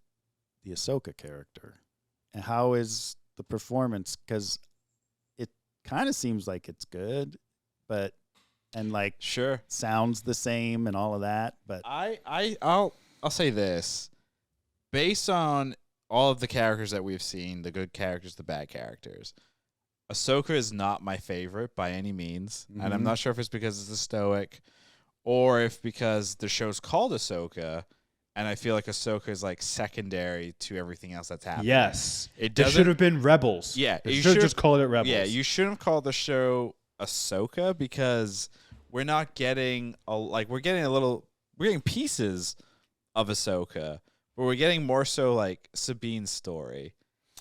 the Ahsoka character, and how is the performance? Because it kind of seems like it's good, but sounds the same and all of that. But I'll say this, based on all of the characters that we've seen, the good characters, the bad characters, Ahsoka is not my favorite by any means, and I'm not sure if it's because it's a stoic, or if because the show's called Ahsoka, and I feel like Ahsoka is like secondary to everything else that's happening. Yes, it should have been Rebels. Yeah, you should just call it Rebels. Yeah, you shouldn't have called the show Ahsoka because we're not getting we're getting pieces of Ahsoka, but we're getting more so like Sabine's story.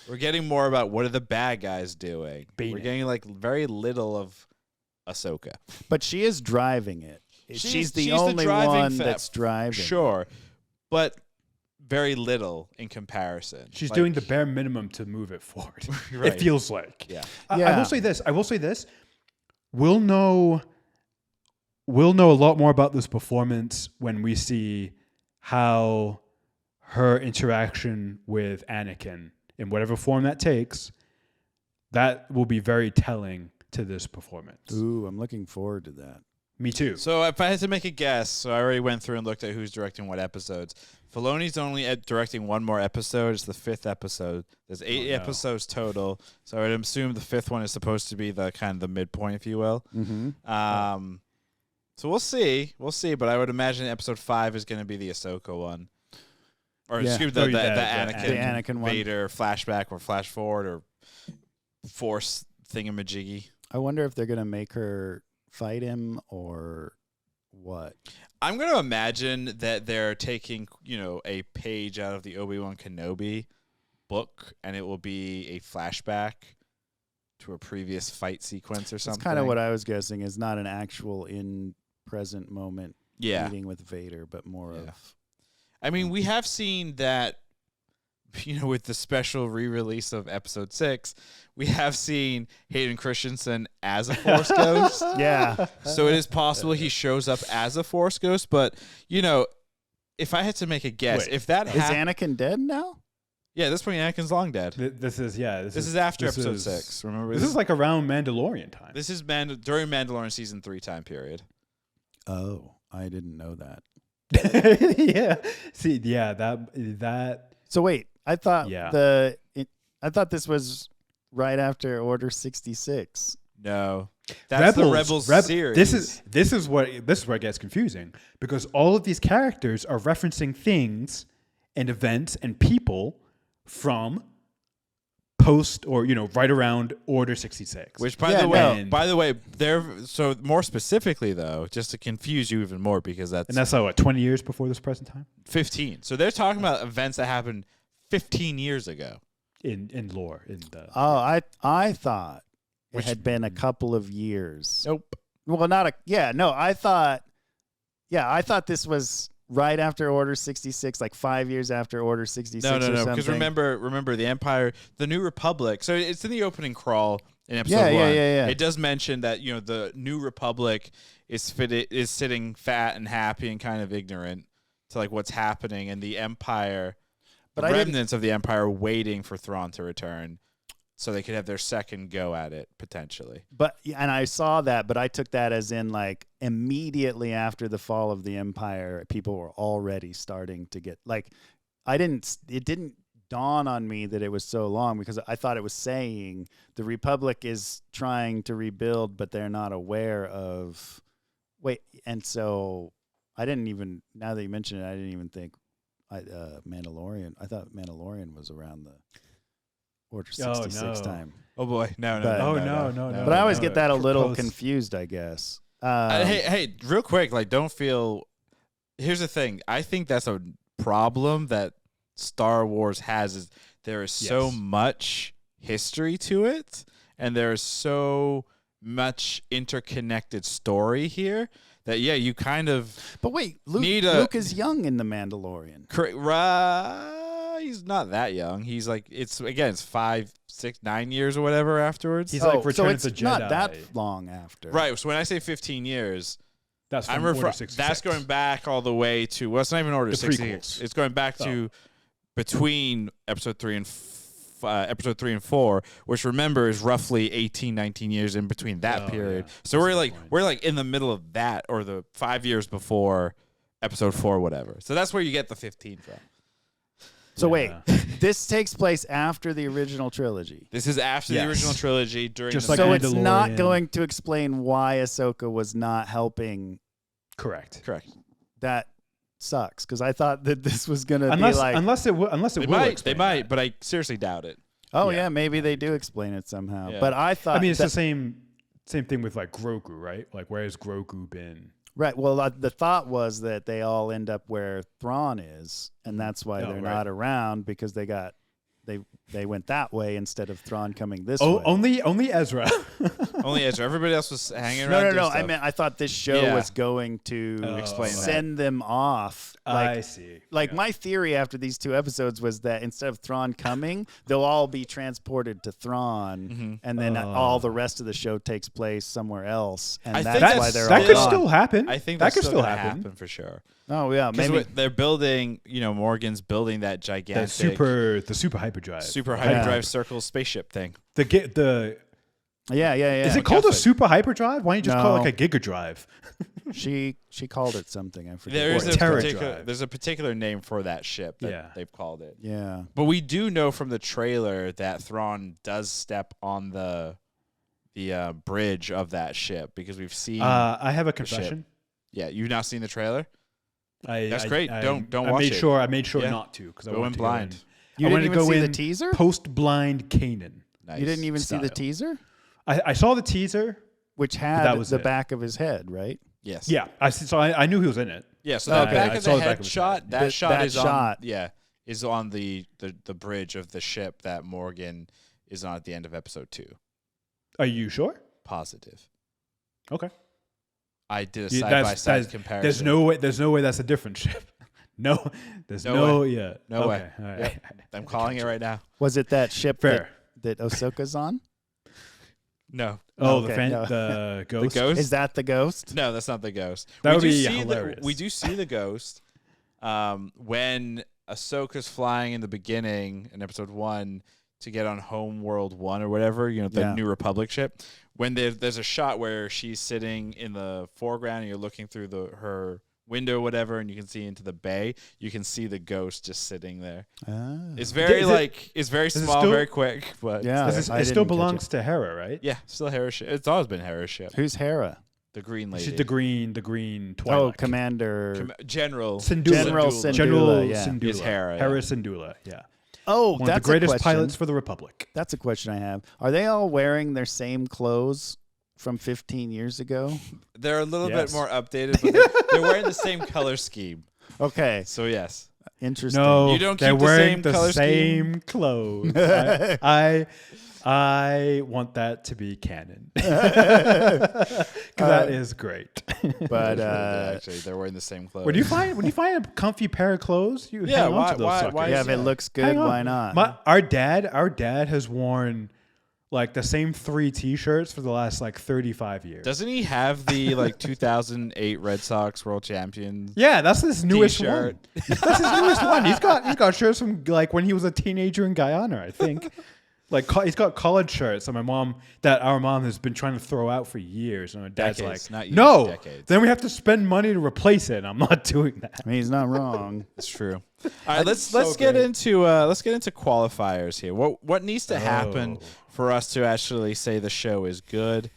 We're getting more about what are the bad guys doing. We're getting like very little of Ahsoka. But she is driving it. She's the only one that's driving. Sure, but very little in comparison. She's doing the bare minimum to move it forward. Right. It feels like. Yeah. I will say this. We'll know a lot more about this performance when we see how her interaction with Anakin, in whatever form that takes, that will be very telling to this performance. Ooh, I'm looking forward to that. Me too. So if I had to make a guess, so I already went through and looked at who's directing what episodes. Filoni's only directing one more episode. It's the 5th episode. There's 8 episodes total. So I'd assume the 5th one is supposed to be the kind of the midpoint, if you will. Mm-hmm. So we'll see. We'll see. But I would imagine episode 5 is going to be the Ahsoka one. Or excuse me, the Anakin one. Vader flashback or flash forward or Force thingamajiggy. I wonder if they're going to make her fight him or what. I'm going to imagine that they're taking, a page out of the Obi-Wan Kenobi book, and it will be a flashback to a previous fight sequence or something. That's kind of what I was guessing, is not an actual in-present moment meeting with Vader, but more of... I mean, we have seen that, with the special re-release of Episode 6, we have seen Hayden Christensen as a Force ghost. Yeah. So it is possible he shows up as a Force ghost. But, if I had to make a guess, if that is Anakin dead now? Yeah, at this point, Anakin's long dead. This is after Episode 6. Remember, this is like around Mandalorian time. This is during Mandalorian Season 3 time period. Oh, I didn't know that. Yeah. See, yeah, that. So wait, I thought I thought this was right after Order 66. No, that's the Rebels series. This is where it gets confusing, because all of these characters are referencing things and events and people from post or right around Order 66. Which by the way, they're so more specifically though, just to confuse you even more, because that's like what, 20 years before this present time? 15. So they're talking about events that happened 15 years ago in lore. I thought it had been a couple of years. Nope. Well, I thought this was right after Order 66, like 5 years after Order 66. No. Because remember the Empire, the New Republic. So it's in the opening crawl in Episode 1. Yeah. It does mention that the New Republic is sitting fat and happy and kind of ignorant to like what's happening, and the Empire, remnants of the Empire, waiting for Thrawn to return, so they could have their second go at it potentially. And I saw that, but I took that as in like immediately after the fall of the Empire, people were already starting to get like, it didn't dawn on me that it was so long, because I thought it was saying the Republic is trying to rebuild, but they're not aware of, and so I didn't even, now that you mention it, I didn't even think Mandalorian. I thought Mandalorian was around the Order 66 time. Oh boy, no. But I always get that a little confused, I guess. Hey, real quick, like, don't feel. Here's the thing. I think that's a problem that Star Wars has, is there is so much history to it, and there is so much interconnected story here that you kind of. But wait, Luke is young in The Mandalorian. He's not that young. He's like, it's 5, 6, 9 years or whatever afterwards. He's like Return of the Jedi. Not that long after. Right. So when I say 15 years, that's from Order 66. That's going back all the way to, well, it's not even Order 66. Prequels. It's going back to between Episode 3 and 4, which remember is roughly 18, 19 years in between that period. Yeah. So we're like in the middle of that, or the 5 years before Episode 4, whatever. So that's where you get the 15 from. So wait, this takes place after the original trilogy. This is after the original trilogy. So it's not going to explain why Ahsoka was not helping. Correct. That sucks, because I thought that this was going to be like, unless it will they might, but I seriously doubt it. Oh yeah, maybe they do explain it somehow. Yeah. But I thought, it's the same thing with like Grogu, right? Like, where has Grogu been? Right. Well, the thought was that they all end up where Thrawn is, and that's why they're not around, because they went that way instead of Thrawn coming this way. Only Ezra. Only Ezra. Everybody else was hanging around. No. I thought this show was going to send them off. I see. My theory after these 2 episodes was that instead of Thrawn coming, they'll all be transported to Thrawn, and then all the rest of the show takes place somewhere else, and that's why they're all that could still happen. I think that could still happen for sure. Oh yeah, maybe they're building. Morgan's building that gigantic the super hyperdrive. Super hyperdrive circle spaceship thing. The Yeah. Is it called a MacGuffin. super hyperdrive? Why don't you just call it No. like a gigadrive? She called it something. I forget. There's Or a Terra particular Drive. there's a particular name for that ship that Yeah. they've called it. Yeah. But we do know from the trailer that Thrawn does step on the bridge of that ship because we've seen. I have a ship. confession. Yeah, you've not seen the trailer. That's I- great. I- Don't I watch made it. sure. I made sure Yeah. not to because I Go in wanted to blind. Go in. You I didn't wanted to even go see the in teaser? Post-blind Kanan. Nice. You didn't even see the style. teaser? I saw the teaser. Which had that was the it. back of his head, right? Yes. Yeah, I knew he was in it. Yeah. So Okay. the back I of saw the the back head of his shot. head. That shot that is shot. on. Yeah, is on the bridge of the ship that Morgan is on at the end of episode 2. Are you sure? Positive. Okay. I did a Yeah, side by that's- side comparison. There's no way. There's no way that's a different ship. No. There's No no. way. Yeah. No okay. way. All right. Yep. I'm calling it right now. Was it that ship Fair. that Ahsoka's on? No. Oh, Okay, no. the ghost. The ghost. Is that the ghost? No, that's not the ghost. That would do be see hilarious. We do see the ghost when Ahsoka's flying in the beginning in episode 1 to get on Homeworld 1 or whatever, the Yeah. New Republic ship. When there's a shot where she's sitting in the foreground and you're looking through her window or whatever and you can see into the bay, you can see the ghost just sitting there. Ah. It's very it's very it small, still- very quick, but Yeah. It I still didn't catch belongs to Hera, right? yeah, still Hera's ship. It's always been Hera's ship. Who's Hera? The green lady. She's the green Twilight. Oh, Commander. General. Syndulla. General Syndulla. General Syndulla, yeah. Syndulla. Is Hera, Hera yeah. Syndulla. Yeah. Oh, One of that's the greatest a question. pilots for the Republic. That's a question I have. Are they all wearing their same clothes from 15 years ago? They're a little Yes. bit more updated, but they're wearing the same color scheme. Okay, So yes. interesting. No, You don't they're keep the wearing same the color same scheme? clothes. I want that to be canon. 'Cause that is great. But Actually, they're wearing the same clothes. when you find a comfy pair of clothes, you Yeah, hang on why- to those why- suckers. why yeah, is if it that? looks good, Hang on. why not? Our dad has worn like the same 3 T-shirts for the last like 35 years. Doesn't he have the 2008 Red Sox World Champions Yeah, that's his newest T-shirt? one. That's his newest one. He's got shirts from like when he was a teenager in Guyana, I think. Like he's got college shirts that our mom has been trying to throw out for years, and our dad's Decades, not like, years, no. decades. Then we have to spend money to replace it. And I'm not doing that. I mean, he's not wrong. That's true. All right, let's so get great. into qualifiers here. What needs to happen for us to actually say the show is good,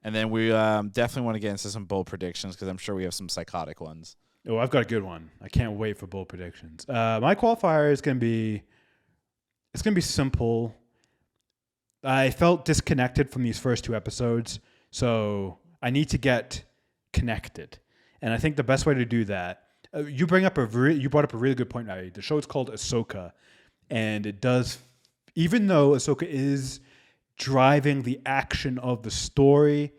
and then we definitely want to get into some bold predictions because I'm sure we have some psychotic ones. Oh, I've got a good one. I can't wait for bold predictions. My qualifier is gonna be simple. I felt disconnected from these first 2 episodes, so I need to get connected. And I think the best way to do that, you brought up a really good point, Ari. The show is called Ahsoka, and it does, even though Ahsoka is driving the action of the story,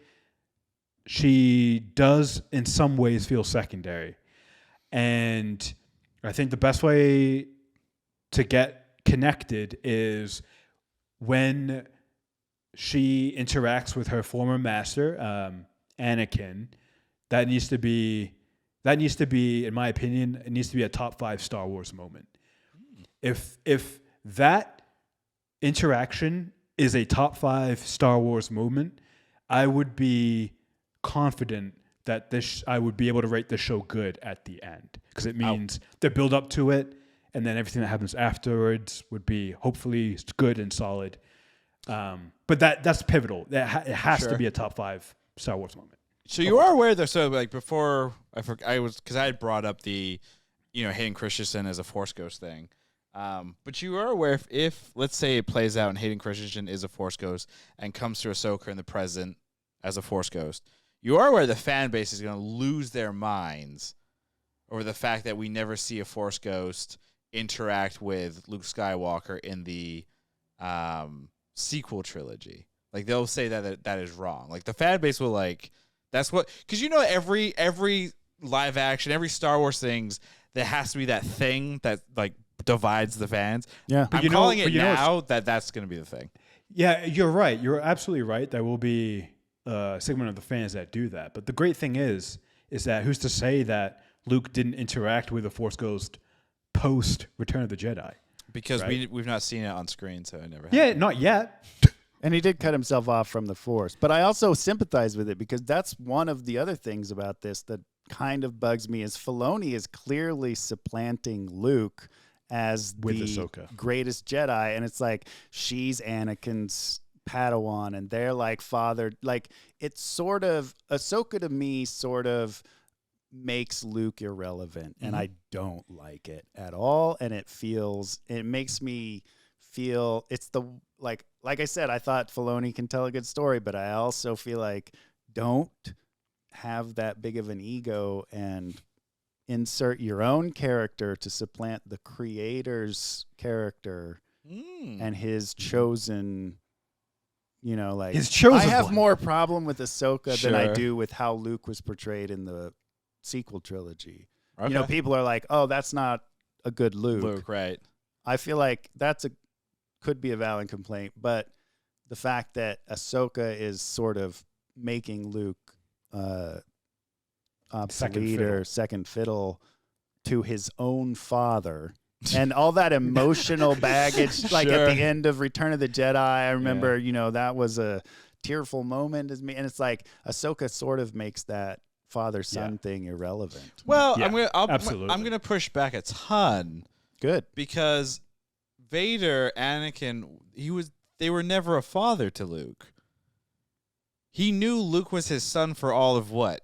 she does in some ways feel secondary. And I think the best way to get connected is when she interacts with her former master, Anakin. That needs to be, in my opinion, it needs to be a top 5 Star Wars moment. If that interaction is a top 5 Star Wars moment, I would be confident that I would be able to rate the show good at the end, because it means the build up to it, and then everything that happens afterwards would be hopefully good and solid. But that's pivotal. It has to be a top 5 Star Wars moment. So you are aware, though. So before I had brought up the, Hayden Christensen as a Force Ghost thing. But you are aware if let's say it plays out and Hayden Christensen is a Force Ghost and comes to Ahsoka in the present as a Force Ghost, you are aware the fan base is going to lose their minds over the fact that we never see a Force Ghost interact with Luke Skywalker in the sequel trilogy. Like they'll say that is wrong. Like the fan base will that's what, because every live action, every Star Wars things, there has to be that thing that divides the fans. Yeah. I'm calling it now that's going to be the thing. Yeah, you're right. You're absolutely right. There will be a segment of the fans that do that. But the great thing is that who's to say that Luke didn't interact with a Force Ghost post Return of the Jedi? Because right? we've not seen it on screen, so I never have. Yeah, not yet. And he did cut himself off from the Force. But I also sympathize with it because that's one of the other things about this that kind of bugs me is Filoni is clearly supplanting Luke as With the Ahsoka. greatest Jedi. And it's like she's Anakin's Padawan and they're like father. Like it's sort of, Ahsoka to me sort of makes Luke irrelevant. And I don't like it at all. And it makes me feel it's the, like I said, I thought Filoni can tell a good story, but I also feel like don't have that big of an ego and insert your own character to supplant the creator's character and his chosen, like His chosen I have one. more problem with Ahsoka than I Sure. do with how Luke was portrayed in the sequel trilogy. Okay. People are like, oh, that's not a good Luke, right? I feel like could be a valid complaint, but the fact that Ahsoka is sort of making Luke obsolete or second fiddle to his own father, and all that emotional baggage, like Sure. at the end of Return of the Jedi, I remember, that was a tearful moment as me, and it's like Ahsoka sort of makes that father-son thing irrelevant. Well, Yeah, I'm absolutely. gonna push back a ton Good. because Vader, Anakin, they were never a father to Luke. He knew Luke was his son for all of what?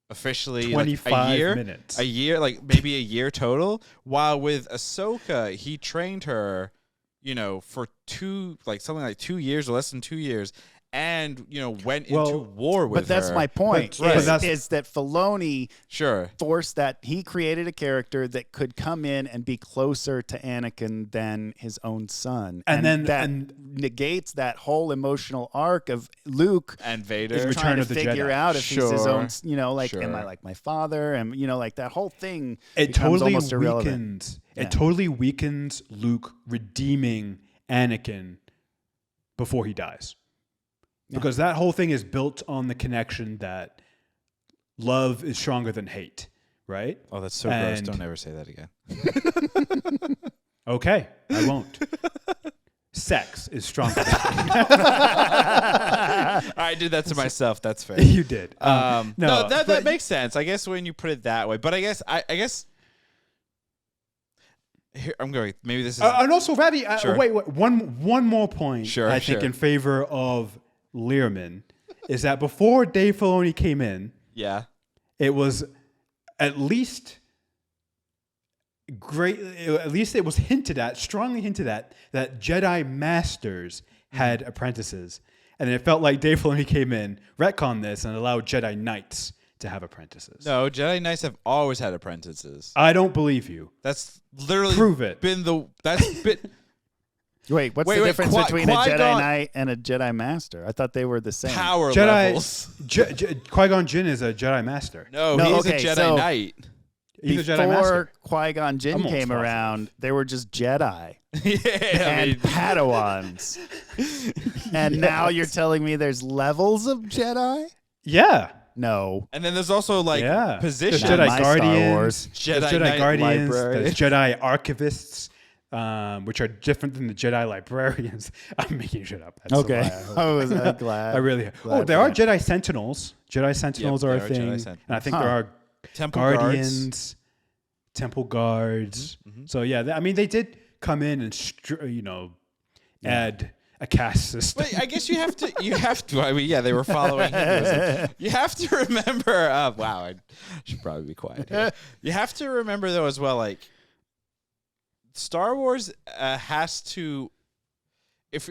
Officially 25 a year? minutes. A year, like maybe a year total. While with Ahsoka, he trained her, for something like 2 years or less than 2 years, and went into war with her. But that's my point, But is, that's- is that Filoni Sure. forced that he created a character that could come in and be closer to Anakin than his own son. And then- that and- negates that whole emotional arc of Luke And Vader. is Return trying to of the figure Jedi. out if he's his own, Sure. am I like my father? And, like that whole thing It becomes totally almost irrelevant. weakens. Yeah. It totally weakens Luke redeeming Anakin before he dies, because that whole thing is built on the connection that love is stronger than hate, right? Oh, that's so gross. And- Don't ever say that again. Okay, I won't. Sex is stronger. Than I did that to myself. That's fair. you did. No, that but- makes sense. I guess when you put it that way, but I guess here I'm going. Maybe this is And also, Ravi, Sure. wait, one more point. Sure, I think sure. in favor of Learman is that before Dave Filoni came in, yeah. it was at least great. At least it was strongly hinted at, that Jedi Masters had apprentices, and it felt like Dave Filoni came in, retconned this, and allowed Jedi Knights to have apprentices. No, Jedi Knights have always had apprentices. I don't believe you. That's literally Prove it. That's been Wait, what's Wait, the wait, difference between a Jedi Qui-Gon- Knight and a Jedi Master? I thought they were the same. power Jedi levels. Qui-Gon Jinn is a Jedi Master. No, No, he's okay, a Jedi so- Knight. He's a Jedi Master. Before Qui-Gon Jinn I'm almost came positive. around, they were just Jedi Yeah, I and mean, Padawans. And now you're telling me there's levels of Jedi? Yeah. No. and then there's also like Yeah. positions. There's Not Jedi my Star Guardians. Wars. There's Jedi Jedi Knight Guardians. Library. There's Jedi Archivists, which are different than the Jedi Librarians. I'm making shit up. That's Okay. a lie, I hope. I was glad. I really. Glad There for are that. Jedi Sentinels. Jedi Sentinels are a there are thing, Jedi and Sentinels. I think Huh. there are Temple guards. Guardians, Temple Guards. So yeah, I mean, they did come in and add a caste system. But I guess you have to. I mean, yeah, they were following Hinduism. You have to remember. Wow, I should probably be quiet here. You have to remember though as well, like Star Wars has to. If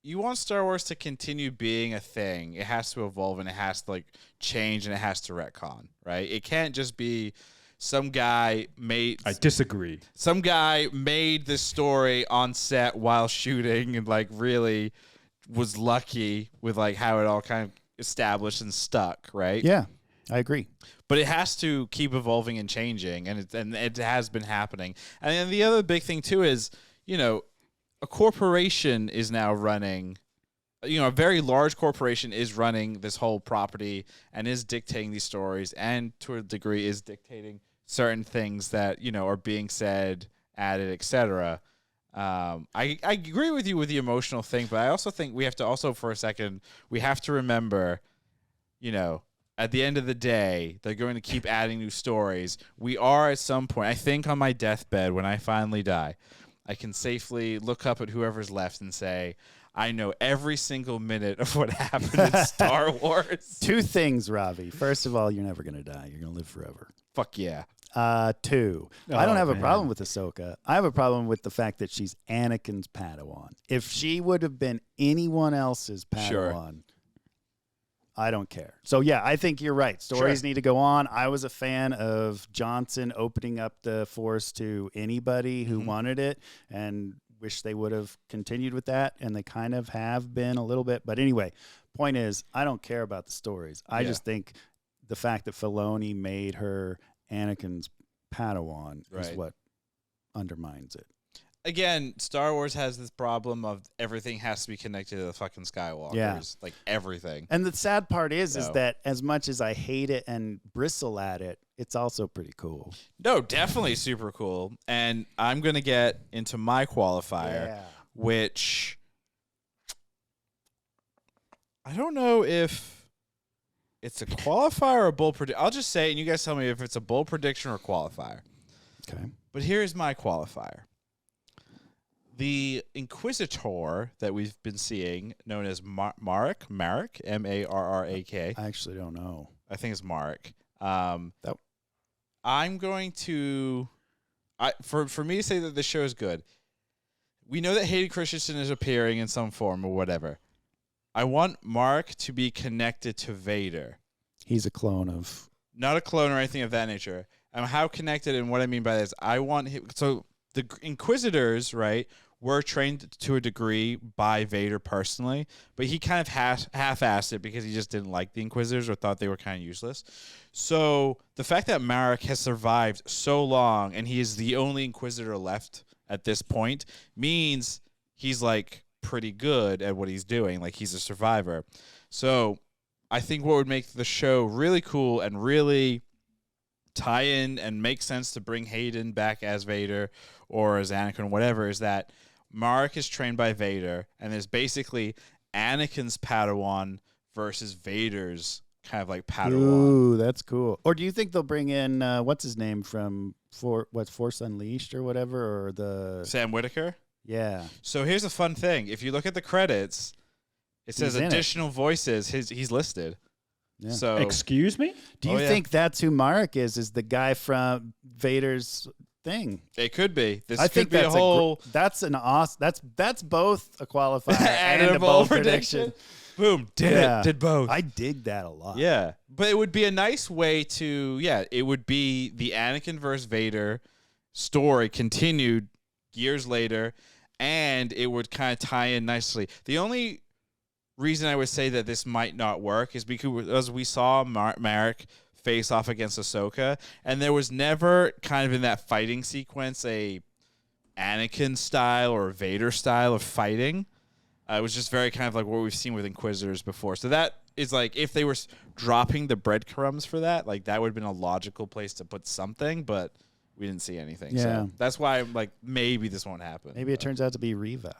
you want Star Wars to continue being a thing, it has to evolve and it has to change and it has to retcon, right? It can't just be some guy made. I disagree. Some guy made this story on set while shooting and really was lucky with how it all kind of established and stuck, right? Yeah, I agree. But it has to keep evolving and changing, and it has been happening. And then the other big thing too is, a corporation is now running. A very large corporation is running this whole property and is dictating these stories, and to a degree is dictating certain things that are being said, added, etc. I agree with you with the emotional thing, but I also think we have to also for a second we have to remember, at the end of the day, they're going to keep adding new stories. We are at some point, I think on my deathbed when I finally die, I can safely look up at whoever's left and say, I know every single minute of what happened in Star Wars. 2 things, Ravi. First of all, you're never going to die. You're going to live forever. Fuck yeah. 2, I don't have a problem with Ahsoka. I have a problem with the fact that she's Anakin's Padawan. If she would have been anyone else's Padawan, Sure. I don't care. So, yeah, I think you're right. Stories need to go on. I was a fan of Johnson opening up the Force to anybody who wanted it and wish they would have continued with that, and they kind of have been a little bit. But anyway, point is, I don't care about the stories. I just think the fact that Filoni made her Anakin's Padawan is what undermines it. Again, Star Wars has this problem of everything has to be connected to the fucking Skywalkers. Yeah. Like everything. And the sad part is that as much as I hate it and bristle at it, it's also pretty cool. No, definitely super cool. And I'm going to get into my qualifier, which I don't know if it's a qualifier or a bold prediction. I'll just say it, and you guys tell me if it's a bold prediction or a qualifier. Okay. But here's my qualifier. The Inquisitor that we've been seeing, known as Marek, M-A-R-R-A-K. I actually don't know. I think it's Marek. I'm going to, for me to say that the show is good, we know that Hayden Christensen is appearing in some form or whatever. I want Mark to be connected to Vader. He's a clone of... Not a clone or anything of that nature. How connected, and what I mean by this, I want him... So the Inquisitors, right, were trained to a degree by Vader personally, but he kind of half-assed it because he just didn't like the Inquisitors or thought they were kind of useless. So the fact that Marek has survived so long and he is the only Inquisitor left at this point means he's like pretty good at what he's doing. Like he's a survivor. So I think what would make the show really cool and really tie in and make sense to bring Hayden back as Vader or as Anakin, whatever, is that Marek is trained by Vader, and there's basically Anakin's Padawan versus Vader's kind of like Padawan. Ooh, that's cool. Or do you think they'll bring in, what's his name from Force Unleashed or whatever? Or the Sam Whitaker? Yeah. So here's a fun thing. If you look at the credits, it says additional voices. He's listed. Yeah. So Excuse me? Do you think that's who Marek is? Is the guy from Vader's thing? It could be. This I could think be that's a whole. That's an awesome. That's both a qualifier and and a bold prediction. Boom! Did both. I dig that a lot. Yeah, but it would be a nice way to. Yeah, it would be the Anakin versus Vader story continued years later, and it would kind of tie in nicely. The only reason I would say that this might not work is because we saw Marek face off against Ahsoka, and there was never kind of in that fighting sequence a Anakin style or Vader style of fighting. It was just very kind of like what we've seen with Inquisitors before. So that is like if they were dropping the breadcrumbs for that, like that would have been a logical place to put something, but we didn't see anything. Yeah. So that's why I'm like, maybe this won't happen. Maybe it turns out to be Reva.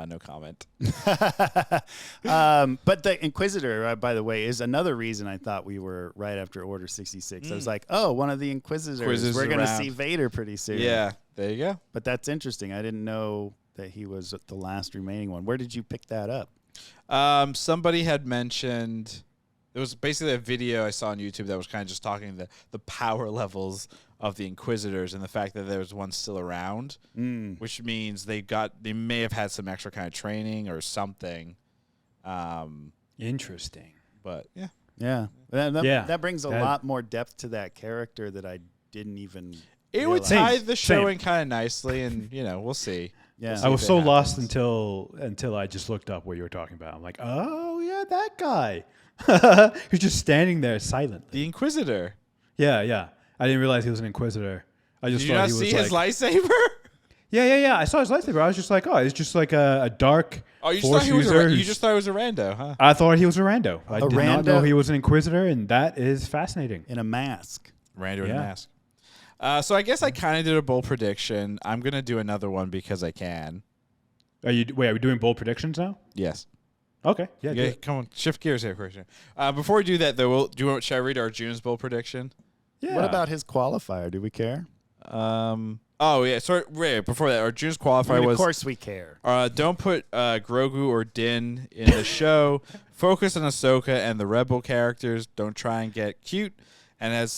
No comment. But the Inquisitor, by the way, is another reason I thought we were right after Order 66. I was like, oh, one of the Inquisitors. We're going to see Vader pretty soon. Yeah, there you go. But that's interesting. I didn't know that he was the last remaining one. Where did you pick that up? Somebody had mentioned, it was basically a video I saw on YouTube that was kind of just talking the power levels of the Inquisitors and the fact that there's one still around, which means they may have had some extra kind of training or something. Interesting. But yeah. Yeah. That brings a lot more depth to that character that I didn't even It realize. would tie the show in kind of nicely, and we'll see. Yeah. We'll see I was if so it lost happens. until I just looked up what you were talking about. I'm like, oh yeah, that guy. He's just standing there silently. The Inquisitor. Yeah. I didn't realize he was an Inquisitor. I just Did you thought not he was see his like, lightsaber? Yeah. I saw his lightsaber. I was just like, oh, it's just like a dark Oh, you just Force thought he was user. you just thought it was a rando, huh? I thought he was a rando. I did not rando? know he was an Inquisitor, and that is fascinating. In a mask. Rando in a Yeah. mask. So I guess I kind of did a bold prediction. I'm gonna do another one because I can. Are we doing bold predictions now? Yes. Okay. Yeah. Okay, come on, shift gears here, Christian. Before we do that, though, should I read our June's bold prediction? Yeah. What about his qualifier? Do we care? Oh yeah. Sorry. Wait, before that, our June's qualifier was. Of course we care. Don't put Grogu or Din in the show. Focus on Ahsoka and the Rebel characters. Don't try and get cute. And add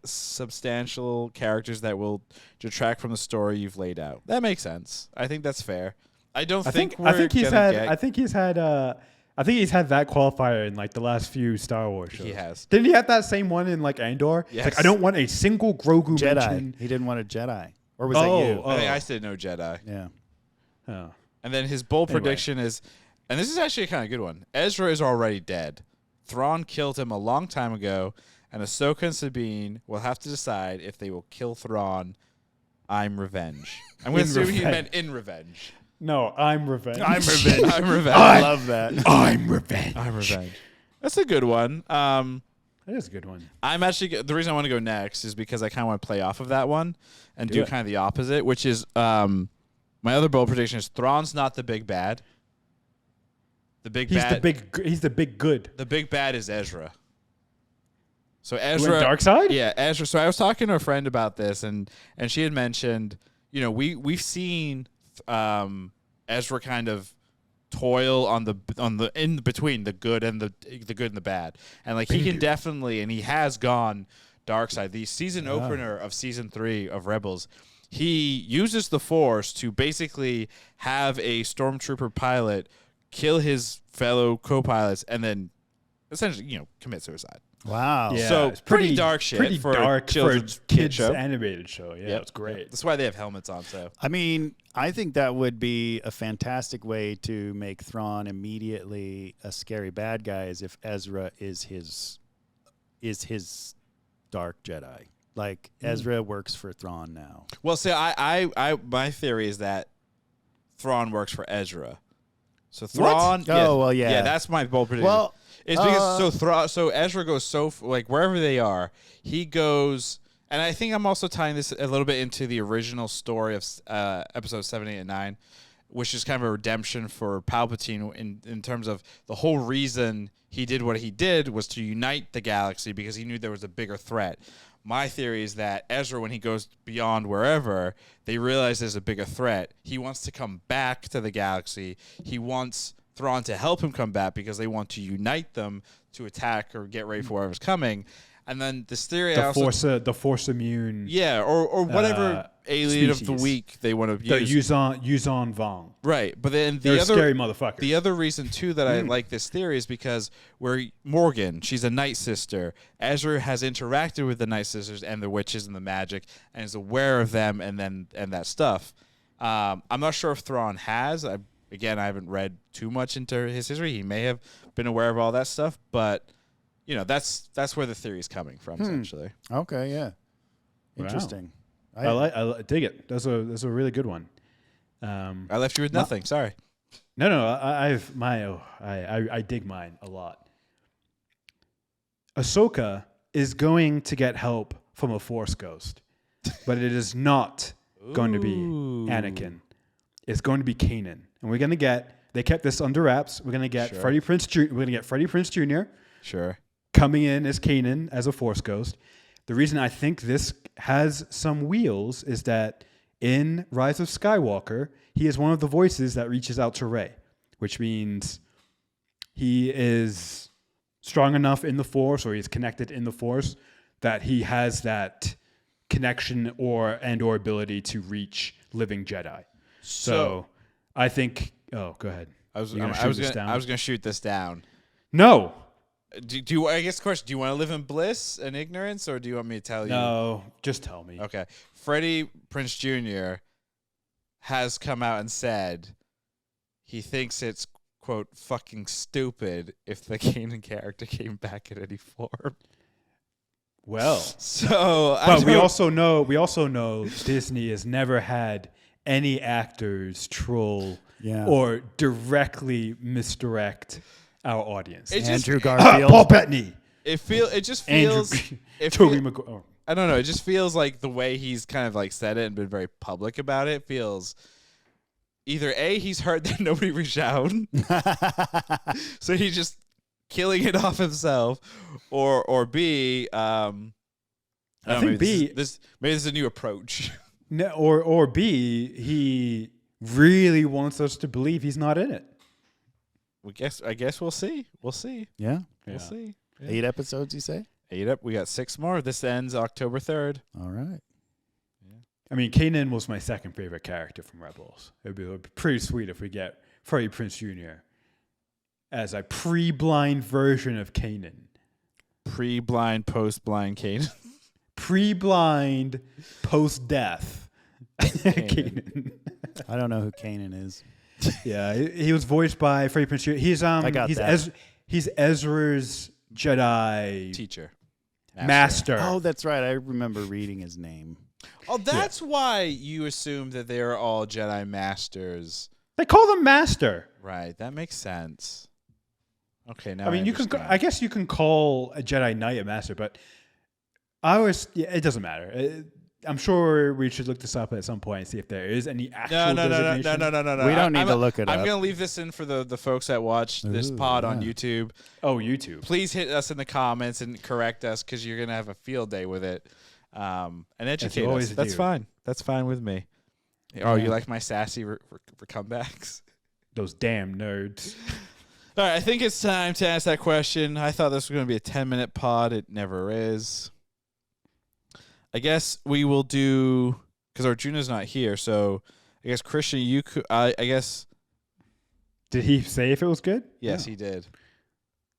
substantial characters that will detract from the story you've laid out. That makes sense. I think that's fair. I think he's had that qualifier in like the last few Star Wars shows. He has. Didn't he have that same one in like Andor? Yes. It's like I don't want a single Grogu Jedi. mention. He didn't want a Jedi. Or was that you? I think I said no Jedi. Yeah. Oh. And then his bold prediction is, and this is actually a kind of good one. Ezra is already dead. Thrawn killed him a long time ago, and Ahsoka and Sabine will have to decide if they will kill Thrawn. I'm revenge. I'm going to assume he meant in revenge. No, I'm revenge. I'm revenge. I'm revenge. I love that. I'm revenge. I'm revenge. That's a good one. That is a good one. I'm actually the reason I want to go next is because I kind of want to play off of that one and do kind of the opposite, which is my other bold prediction is Thrawn's not the big bad. He's the big good. The big bad is Ezra. So Ezra, Dark side? Yeah, Ezra. So I was talking to a friend about this, and she had mentioned, we've seen Ezra kind of toil on the in between the good and the good and the bad, and like he can definitely, and he has gone dark side. The season opener of season 3 of Rebels, he uses the Force to basically have a stormtrooper pilot kill his fellow co-pilots and then essentially, commit suicide. Wow. Yeah, So it's pretty dark shit pretty for dark a children's for kid kids show. Animated show. Yeah, it's great. That's why they have helmets on. So I mean, I think that would be a fantastic way to make Thrawn immediately a scary bad guy, is if Ezra is his dark Jedi. Like Ezra works for Thrawn now. well, see, I my theory is that Thrawn works for Ezra. So Thrawn. Oh, well, yeah. Yeah, that's my bold prediction. Well, it's because so Ezra goes like wherever they are, he goes, and I think I'm also tying this a little bit into the original story of episodes 7, 8, and 9, which is kind of a redemption for Palpatine in terms of the whole reason he did what he did was to unite the galaxy because he knew there was a bigger threat. My theory is that Ezra, when he goes beyond wherever, they realize there's a bigger threat. He wants to come back to the galaxy. He wants Thrawn to help him come back because they want to unite them to attack or get ready for whatever's coming. And then this theory, The force immune. yeah, or whatever alien of the species. week they want to The use. Yuuzhan Vong. Right, but then They're scary motherfuckers. the other reason too that I like this theory is because Morgan, she's a Night Sister. Ezra has interacted with the Night Sisters and the witches and the magic, and is aware of them and that stuff. I'm not sure if Thrawn has. I haven't read too much into his history. He may have been aware of all that stuff, but that's where the theory is coming from, essentially. Okay, yeah. Wow. Interesting. I dig it. That's a really good one. I left you with nothing. Sorry. No. I dig mine a lot. Ahsoka is going to get help from a Force ghost, but it is not going to be Anakin. It's going to be Kanan, and we're going to get. They kept this under wraps. We're going to get Freddie Prinze Jr. We're going to get Freddie Prinze Jr. Sure. Coming in as Kanan as a Force ghost. The reason I think this has some wheels is that in Rise of Skywalker, he is one of the voices that reaches out to Rey, which means he is strong enough in the Force, or he's connected in the Force, that he has that connection or ability to reach living Jedi. So I think. Oh, go ahead. I was going to shoot this down. No. I guess the question, do you want to live in bliss and ignorance, or do you want me to tell you? No, just tell me. Okay. Freddie Prinze Jr. has come out and said he thinks it's, quote, fucking stupid if the Kanan character came back in any form. Well. So, but we also know Disney has never had any actors troll or directly misdirect our audience. Andrew Garfield. Paul Bettany. It just feels. Tobey Maguire. I don't know. It just feels like the way he's kind of like said it and been very public about it feels either A, he's hurt that nobody reached out, so he's just killing it off himself, or B, I think maybe B, maybe this is a new approach. No, or B, he really wants us to believe he's not in it. I guess we'll see. We'll see. Yeah. We'll see. Yeah. 8 episodes, you say? 8 up. We got 6 more. This ends October 3rd. All right. I mean, Kanan was my second favorite character from Rebels. It would be pretty sweet if we get Freddie Prinze Jr. as a pre-blind version of Kanan. Pre-blind, post-blind Kanan. Pre-blind, post-death Kanan. I don't know who Kanan is. Yeah, he was voiced by Freddie Prinze Jr. He's Ezra's Jedi Teacher. master. Oh, that's right. I remember reading his name. Oh, that's why you assume that they're all Jedi Masters. They call them Master. Right. That makes sense. Okay, now I mean, I guess you can call a Jedi Knight a Master, but it doesn't matter. I'm sure we should look this up at some point and see if there is any actual designation. No. We don't need to look it up. I'm going to leave this in for the folks that watch this pod on YouTube. Oh, YouTube. Please hit us in the comments and correct us because you're going to have a field day with it. And educate us. That's fine. That's fine with me. Oh, you like my sassy for comebacks? Those damn nerds. All right, I think it's time to ask that question. I thought this was going to be a 10-minute pod. It never is. I guess we will do, because Arjuna's not here, so I guess Christian, you could. I guess. Did he say if it was good? Yes, he did.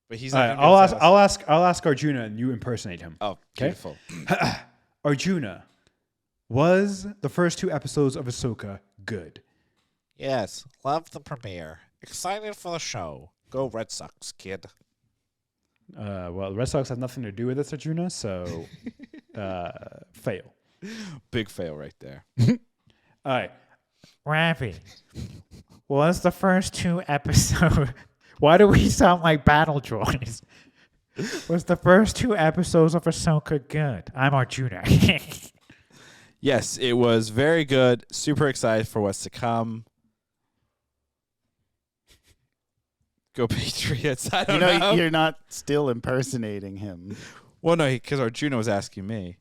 But he's. All right, I'll ask Arjuna, and you impersonate him. Oh, okay? Beautiful. Arjuna, was the first 2 episodes of Ahsoka good? Yes, love the premiere. Excited for the show. Go Red Sox, kid. Well, the Red Sox have nothing to do with this, Arjuna, so fail. Big fail right there. All right. Ravi, was the first 2 episodes... Why do we sound like battle droids? Was the first 2 episodes of Ahsoka good? I'm Arjuna. Yes, it was very good. Super excited for what's to come. Go Patriots. I don't know. You're not still impersonating him. Well, no, because Arjuna was asking me.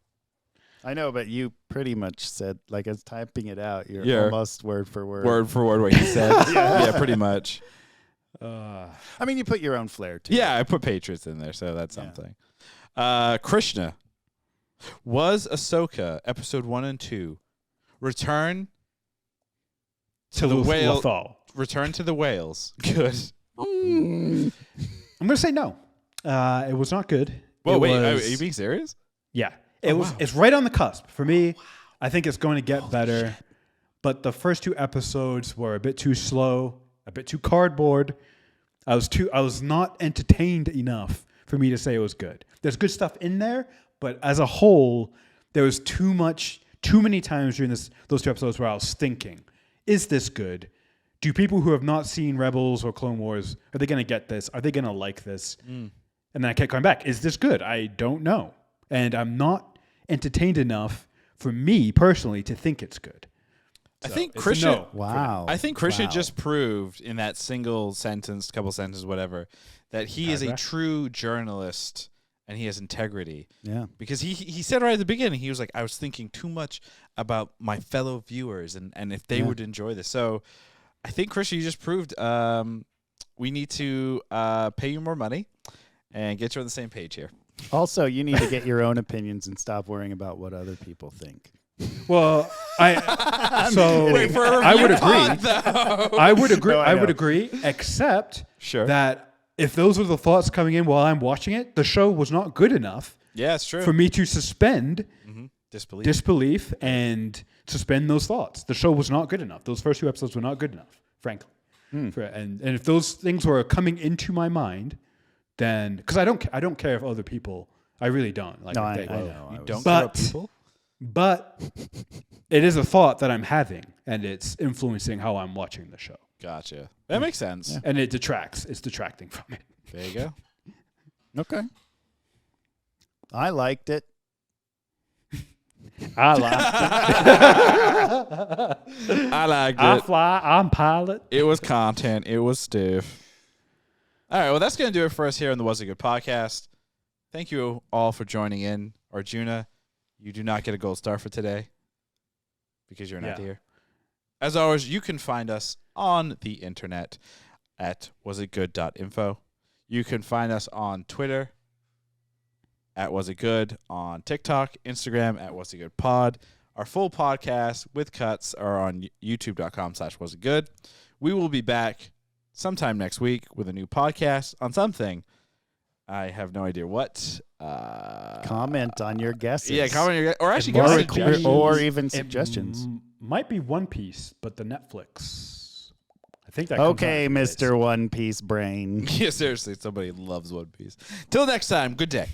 I know, but you pretty much said, like, as typing it out, you're almost word for word. Word for word what he said. Yeah, pretty much. I mean, you put your own flair, too. Yeah, I put Patriots in there, so that's something. Krishna. Was Ahsoka, episode 1 and 2, return to the whale? Return to the whales. Good. I'm going to say no. It was not good. Well, wait, are you being serious? Yeah. It's right on the cusp. For me, I think it's going to get better. But the first 2 episodes were a bit too slow, a bit too cardboard. I was not entertained enough for me to say it was good. There's good stuff in there, but as a whole, there was too many times during those 2 episodes where I was thinking, is this good? Do people who have not seen Rebels or Clone Wars, are they going to get this? Are they going to like this? And then I kept coming back. Is this good? I don't know. And I'm not entertained enough for me personally to think it's good. I think Christian. No. Wow. I think Christian just proved in that single sentence, couple sentences, whatever, that he is a true journalist and he has integrity. Yeah. Because he said right at the beginning, he was like, I was thinking too much about my fellow viewers and if they would enjoy this. So I think, Christian, you just proved we need to pay you more money and get you on the same page here. Also, you need to get your own opinions and stop worrying about what other people think. Well, I would agree. I would agree. No, I would agree, except Sure. that if those were the thoughts coming in while I'm watching it, the show was not good enough Yeah, it's true. for me to suspend Disbelief. disbelief and suspend those thoughts. The show was not good enough. Those first 2 episodes were not good enough, frankly. And if those things were coming into my mind, then because I don't care if other people. I really don't. Like, No, if they, I know. You I was- don't care about But people? But it is a thought that I'm having, and it's influencing how I'm watching the show. Gotcha. That makes sense. Yeah. And it detracts. It's detracting from it. There you go. Okay. I liked it. I liked I liked it. I it. fly. I'm pilot. It was content. It was stiff. All right, well, that's going to do it for us here on the Was It Good podcast. Thank you all for joining in. Arjuna, you do not get a gold star for today because you're not here. As always, you can find us on the internet at wasitgood.info. You can find us on Twitter at wasitgood, on TikTok, Instagram at wasitgoodpod. Our full podcast with cuts are on youtube.com/wasitgood. We will be back sometime next week with a new podcast on something. I have no idea what. Comment on your guesses. Yeah, comment on your or actually give us suggestions. Or even suggestions. Might be One Piece, but the Netflix. I think that. comes Okay, out Mr. One Piece Brain. Yeah, seriously, somebody loves One Piece. Till next time, good day.